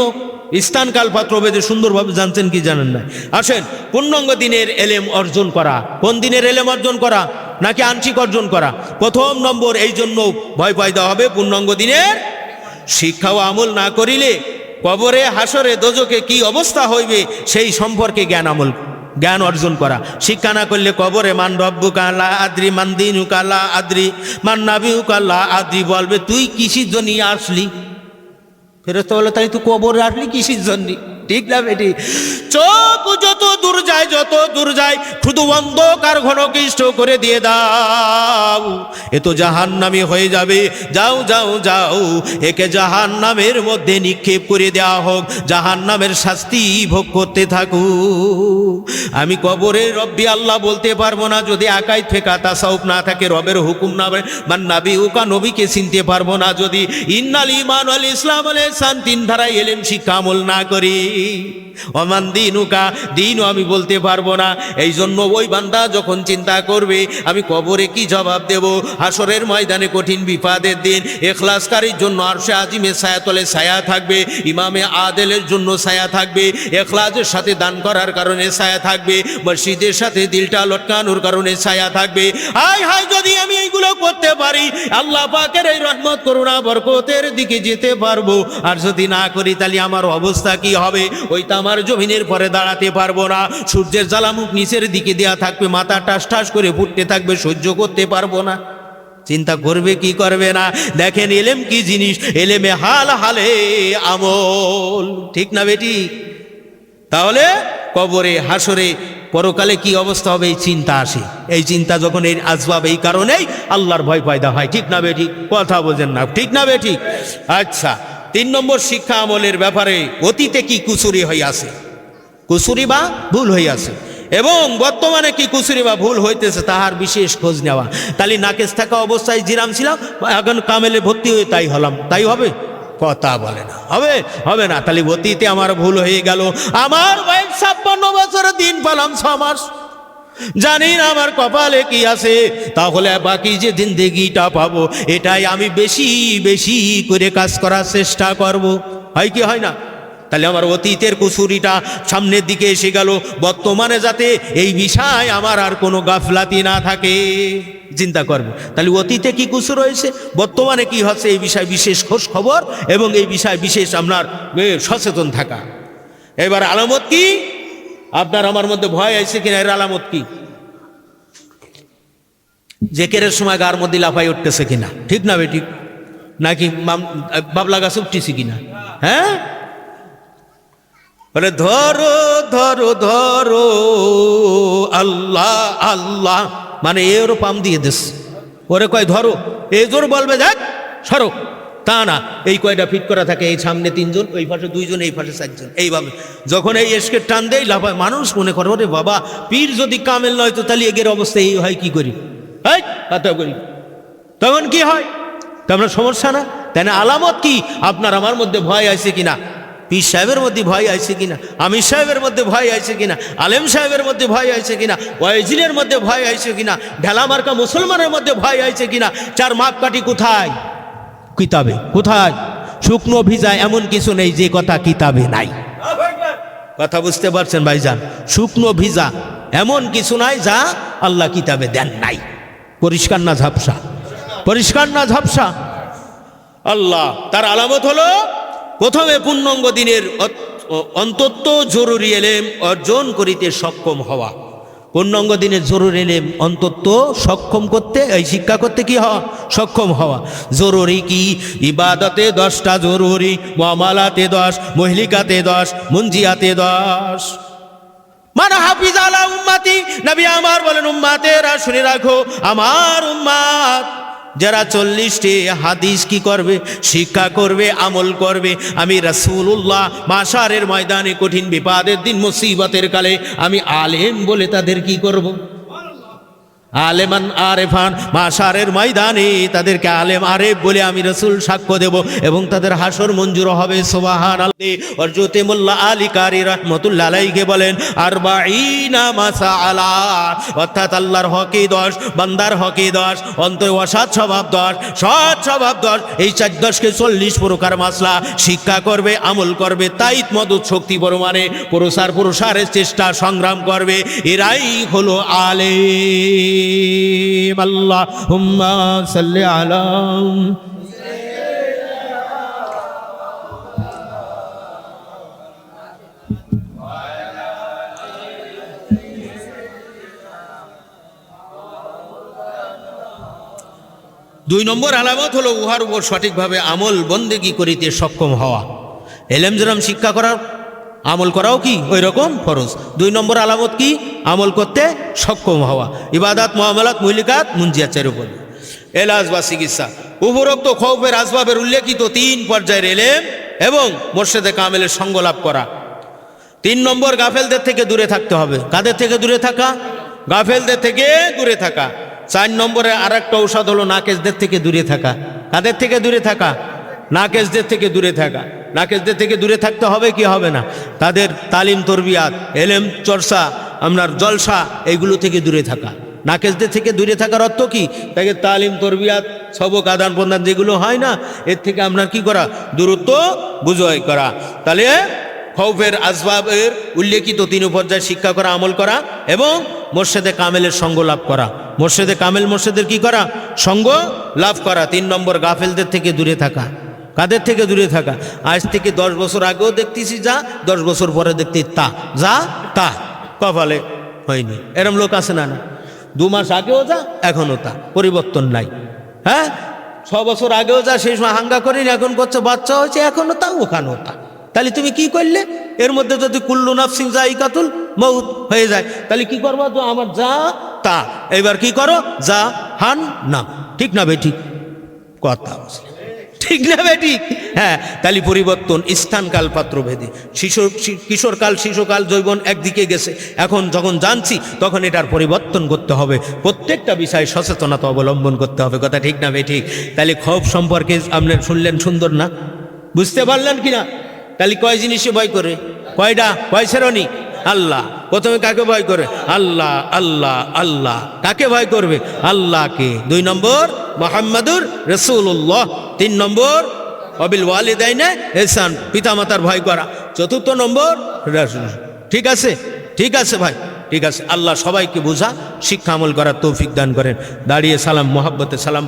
স্থান কাল পাত্র ভেদে সুন্দরভাবে জানছেন কি জানেন না? আসেন, পূর্ণাঙ্গ দিনের এলেম অর্জন করা, কোন দিনের এলেম অর্জন করা নাকি আংশিক অর্জন করা? প্রথম নম্বর এই জন্য ভয় পয়দা হবে, পূর্ণাঙ্গ দিনের শিক্ষা ও আমল না করিলে কবরে হাসরে দোজকে কি অবস্থা হইবে সেই সম্পর্কে জ্ঞান অর্জন করা। শিক্ষা না করলে কবরে মান রব্বুকা লা আদ্রি, মান দীনুকা লা আদ্রি, মান নাবিয়ুকা লা আদ্রি বলবে, তুই কিসের জন্য আসলি? ফেরেশতা বলে, তাই তুই কবরে আসলি কিসের জন্য? ঠিক না বেটি? চোখ যত দূর যায়, যত দূর যায়, শুধু অন্ধকার ঘন কৃষ্ট করে দিয়ে দাও, এ তো জাহান্নামী হয়ে যাবে। যাও যাও যাও, একে জাহান্নামের মধ্যে নিক্ষেপ করে দেওয়া হোক, জাহান্নামের শাস্তি ভোগ করতে থাকু। আমি কবরে রব্বি আল্লাহ বলতে পারবো না যদি আকাই ফেকা তাসাউফ না থাকে, রবের হুকুম না মান নাবিউকা, নবীকে চিনতে পারবো না যদি ইন্নাল ঈমান ওয়াল ইসলাম ওয়াল ইহসান তিন ধারায় এলেম শিক্ষা আমল না করি। ওমান দীনুকা, দিনও আমি বলতে পারবো না। এই জন্য ওই বান্দা যখন চিন্তা করবে আমি কবরে কি জবাব দেব, হাসরের ময়দানে কঠিন বিপদের দিন ইখলাসকারীর জন্য আরশে আজিমের ছায়াতলে ছায়া থাকবে, ইমামে আদেলের জন্য ছায়া থাকবে, ইখলাসের সাথে দান করার কারণে ছায়া থাকবে, মসজিদের সাথে দিলটা লটকানোর কারণে ছায়া থাকবে। হায় হায়, যদি আমি এইগুলো করতে পারি আল্লাহ পাকের এই রহমত করুণা বরকতের দিকে যেতে পারবো, আর যদি না করি তাহলে আমার অবস্থা কি হবে? ওই তামার জমিনের পরে দাঁড়াতে পারবো না, সূর্যের জ্বালামুখ নিচের দিকে দেওয়া থাকবে, মাথা টাস টাস করে ফুটতে থাকবে, সহ্য করতে পারবো না। চিন্তা করবে কি করবে না? দেখেন এলেম কি জিনিস, এলেমে হাল হালে আমল, ঠিক না বেটি? তাহলে কবরে হাসরে পরকালে কি অবস্থা হবে এই চিন্তা আসে। এই চিন্তা যখন এই আসবাব, এই কারণেই আল্লাহর ভয় পয়দা হয়, ঠিক না বেটি? কথা বোঝেন না, ঠিক না বেটি? আচ্ছা, 3 নম্বর শিক্ষা আমলের ব্যাপারে অতীতে কি কুসুরি হইয়াছে, কুসুরি বা ভুল হইয়াছে, এবং বর্তমানে কি কুসুরি বা ভুল হইতেছে তাহার বিশেষ খোঁজ নেওয়া। তাহলে নাকেশ থাকা অবস্থায় জিরাম ছিলাম, এখন কামেলে ভর্তি হয়ে তাই হলাম, তাই হবে? কথা বলে না, হবে? হবে না। তাহলে অতীতে আমার ভুল হয়ে গেল, আমার বয়স 56 বছর, দিন পেলাম 6 মাস, জানি না আমার কপালে কি আছে, তাহলে বাকি যে জিন্দেগিটা পাবো এটাই আমি বেশি বেশি করে কাজ করার চেষ্টা করব। হয় কি হয় না? তাহলে আমার অতীতের কুসুরিটা সামনের দিকে এসে গেল, বর্তমানে যাতে এই বিষয় আমার আর কোনো গাফলাতি না থাকে, চিন্তা করব। তাহলে অতীতে কি কুসুর হয়েছে, বর্তমানে কি হচ্ছে, এই বিষয় বিশেষ খোঁজ খবর এবং এই বিষয় বিশেষ আপনার সচেতন থাকা। এবার আলামত কি? আপনার আমার মধ্যে ভয় আছে কিনা, এর আলামত কি? জেকেরের সময় গার মধ্যে লাফাই উঠতেছে কিনা, ঠিক না বেটি? নাকি বাবলা গাছে উঠতেছি কিনা? হ্যাঁ, বলে ধরো ধরো ধরো আল্লাহ আল্লাহ, মানে এরও পাম দিয়ে দেশ, ওরে কয় ধরো, এই জোর বলবে দেখ সরো, তা না, এই কয়টা ফিট করা থাকে, এই সামনে 3 জন, ওই পাশে 2 জন, এই পাশে 4 জন, এইভাবে যখন এই এসকে টান দেয় লাফায়, মানুষ মনে করে ওরে বাবা পীর যদি কামেল নয় তো তাহলে এগের অবস্থা এই হয়, কি করি করি, তখন কি হয়? তো আপনার সমস্যা না? তাই না? আলামত কি? আপনার আমার মধ্যে ভয় আছে কিনা, পীর সাহেবের মধ্যে ভয় আছে কিনা, আমির সাহেবের মধ্যে ভয় আছে কিনা, আলেম সাহেবের মধ্যে ভয় আছে কিনা, ওয়াইজিনের মধ্যে ভয় আছে কিনা, ঢেলা মার্কা মুসলমানের মধ্যে ভয় আছে কিনা। 4 মাপকাঠি কোথায়? কিতাবে। কোথায়? শুকনো ভিজা এমন কিছু নেই যে কথা কিতাবে নাই। কথা বুঝতে পারছেন ভাইজান? শুকনো ভিজা এমন কিছু নাই যা আল্লাহ কিতাবে দেন নাই। পরিষ্কার না ঝাপসা? পরিষ্কার না ঝাপসা? আল্লাহ তার আলামত হলো প্রথমে পূর্ণাঙ্গ দিনের অন্তত জরুরি এলেম অর্জন করিতে সক্ষম হওয়া। পূর্ণাঙ্গ দিনের জরুরি এলেম অন্তত সক্ষম করতে, এই শিক্ষা করতে কি হওয়া? সক্ষম হওয়া। জরুরি কি? ইবাদতে 10টা জরুরি, মুআমালাতে 10, মহলিকাতে 10, মুনজিয়াতে 10। মান হাফিজ আলা উম্মতি, নবী আমার বলেন উম্মাতেরা শুনে রাখো, আমার উম্মাত যারা 40টি হাদিস কি করবে? শিক্ষা করবে, আমল করবে। আমি রাসূলুল্লাহ মাশারের ময়দানে কঠিন বিপদের দিন মুসিবতের কালে আমি আলেম বলে তাদের কি করব? আলেমান আরেফান, মাশারের ময়দানে তাদেরকে আলেম আরেফ বলে আমি রাসূল সাক্ষ্য দেব এবং তাদের হাসর মঞ্জুর হবে। সুবহানাল্লাহ। হযরতে মোল্লা আলী কারি রাহমাতুল্লাহ আলাইহি বলেন 40 মাসাআলা, অর্থাৎ আল্লাহর হকে 10, বান্দার হকে 10, অন্তরে অসৎ স্বভাব 10, সৎ স্বভাব 10, এই 4-10কে 40 প্রকার মাসলা শিক্ষা করবে, আমল করবে, তাইত মদত শক্তি পরিমাণে পুরুষারের চেষ্টা সংগ্রাম করবে। এরাই হলো আলেম। আল্লাহুম্মা সাল্লি আলা। দুই নম্বর আলামত হলো উহার উপর সঠিকভাবে আমল বন্দেগী করিতে সক্ষম হওয়া। এলেম যেরকম শিক্ষা করার, আমল করাও কি ওই রকম ফরজ। 2 নম্বর আলামত কি? আমল করতে সক্ষম হওয়া। ইবাদাত, মুআমালাত, মুহলিকাত, মুনজিয়াত 4 উপর। এলাজ বা চিকিৎসা। উপরোক্ত খৌফের আসবাবের উল্লেখিত 3 পর্যায়ের এলেম এবং মুর্শিদে কামেলের সঙ্গ লাভ করা। 3 নম্বর গাফেলদের থেকে দূরে থাকতে হবে। কাদের থেকে দূরে থাকা? গাফেলদের থেকে দূরে থাকা। 4 নম্বরে আরেকটা ঔষধ হলো নাকেশদের থেকে দূরে থাকা। কাদের থেকে দূরে থাকা? নাকেশদের থেকে দূরে থাকা। নাকেশদের থেকে দূরে থাকতে হবে কি হবে না? তাদের তালিম তরবিয়াত, এলেম চর্চা, আপনার জলসা, এইগুলো থেকে দূরে থাকা। নাকেশদের থেকে দূরে থাকার অর্থ কি? তাকে তালিম তরবিয়াত, সবক আদান প্রদান যেগুলো হয় না, এর থেকে আপনার কি করা? দূরত্ব বুঝাই করা। তাহলে খৌফের আসবাবের উল্লেখিত 3 পর্যায়ে শিক্ষা করা, আমল করা এবং মুর্শিদে কামেলের সঙ্গ লাভ করা। মুর্শিদে কামেল মুর্শিদের কি করা? সঙ্গ লাভ করা। 3 নম্বর গাফেলদের থেকে দূরে থাকা। কাদের থেকে দূরে থাকা? আজ থেকে 10 বছর আগেও দেখতেছি যা, 10 বছর পরে দেখতে তা, যা তা, কপালে হয়নি। এরম লোক আছে না? না, 2 মাস আগেও যা, এখনও তা, পরিবর্তন নাই। হ্যাঁ, 6 বছর আগেও যা, সেই সময় হাঙ্গা করিনি, এখন করছে বাচ্চা হয়েছে, এখনও তা, ওখানেও তা। তাহলে তুমি কি করলে? এর মধ্যে যদি কুল্লু নাফসিন যায়িকাতুল মউত হয়ে যায়, তাহলে কি করবো? তো আমার যা তা, এবার কি করো? যা হান না। ঠিক না বেঠিক? কথা ঠিক না বেঠিক? হ্যাঁ, তাহলে পরিবর্তন স্থানকাল পাত্রভেদে। কিশোরকাল, শিশুকাল, যৌবন একদিকে গেছে, এখন যখন জানছি তখন এটার পরিবর্তন করতে হবে। প্রত্যেকটা বিষয়ে সচেতনতা অবলম্বন করতে হবে। কথা ঠিক না বেঠিক? তাহলে খৌফ সম্পর্কে আপনি শুনলেন, সুন্দর না? বুঝতে পারলেন কিনা? তাহলে কয় জিনিসে ভয় করে? কয়টা? কয় শ্রেণী? আল্লাহ। প্রথমে কাকে ভয় করে? আল্লাহ, আল্লাহ, আল্লাহ। কাকে ভয় করবে? আল্লাহকে। 2 নম্বর মুহাম্মাদুর রাসূলুল্লাহ। 3 নম্বর ওয়াবিল ওয়ালিদাইনে ইহসান, পিতামাতার ভয় করা। 4 নম্বর রাসূল। ঠিক আছে? ঠিক আছে ভাই, ঠিক আছে। আল্লাহ সবাইকে বোঝা, শিক্ষা আমল করার তৌফিক দান করেন। দাঁড়িয়ে সালাম, মোহাব্বতে সালাম।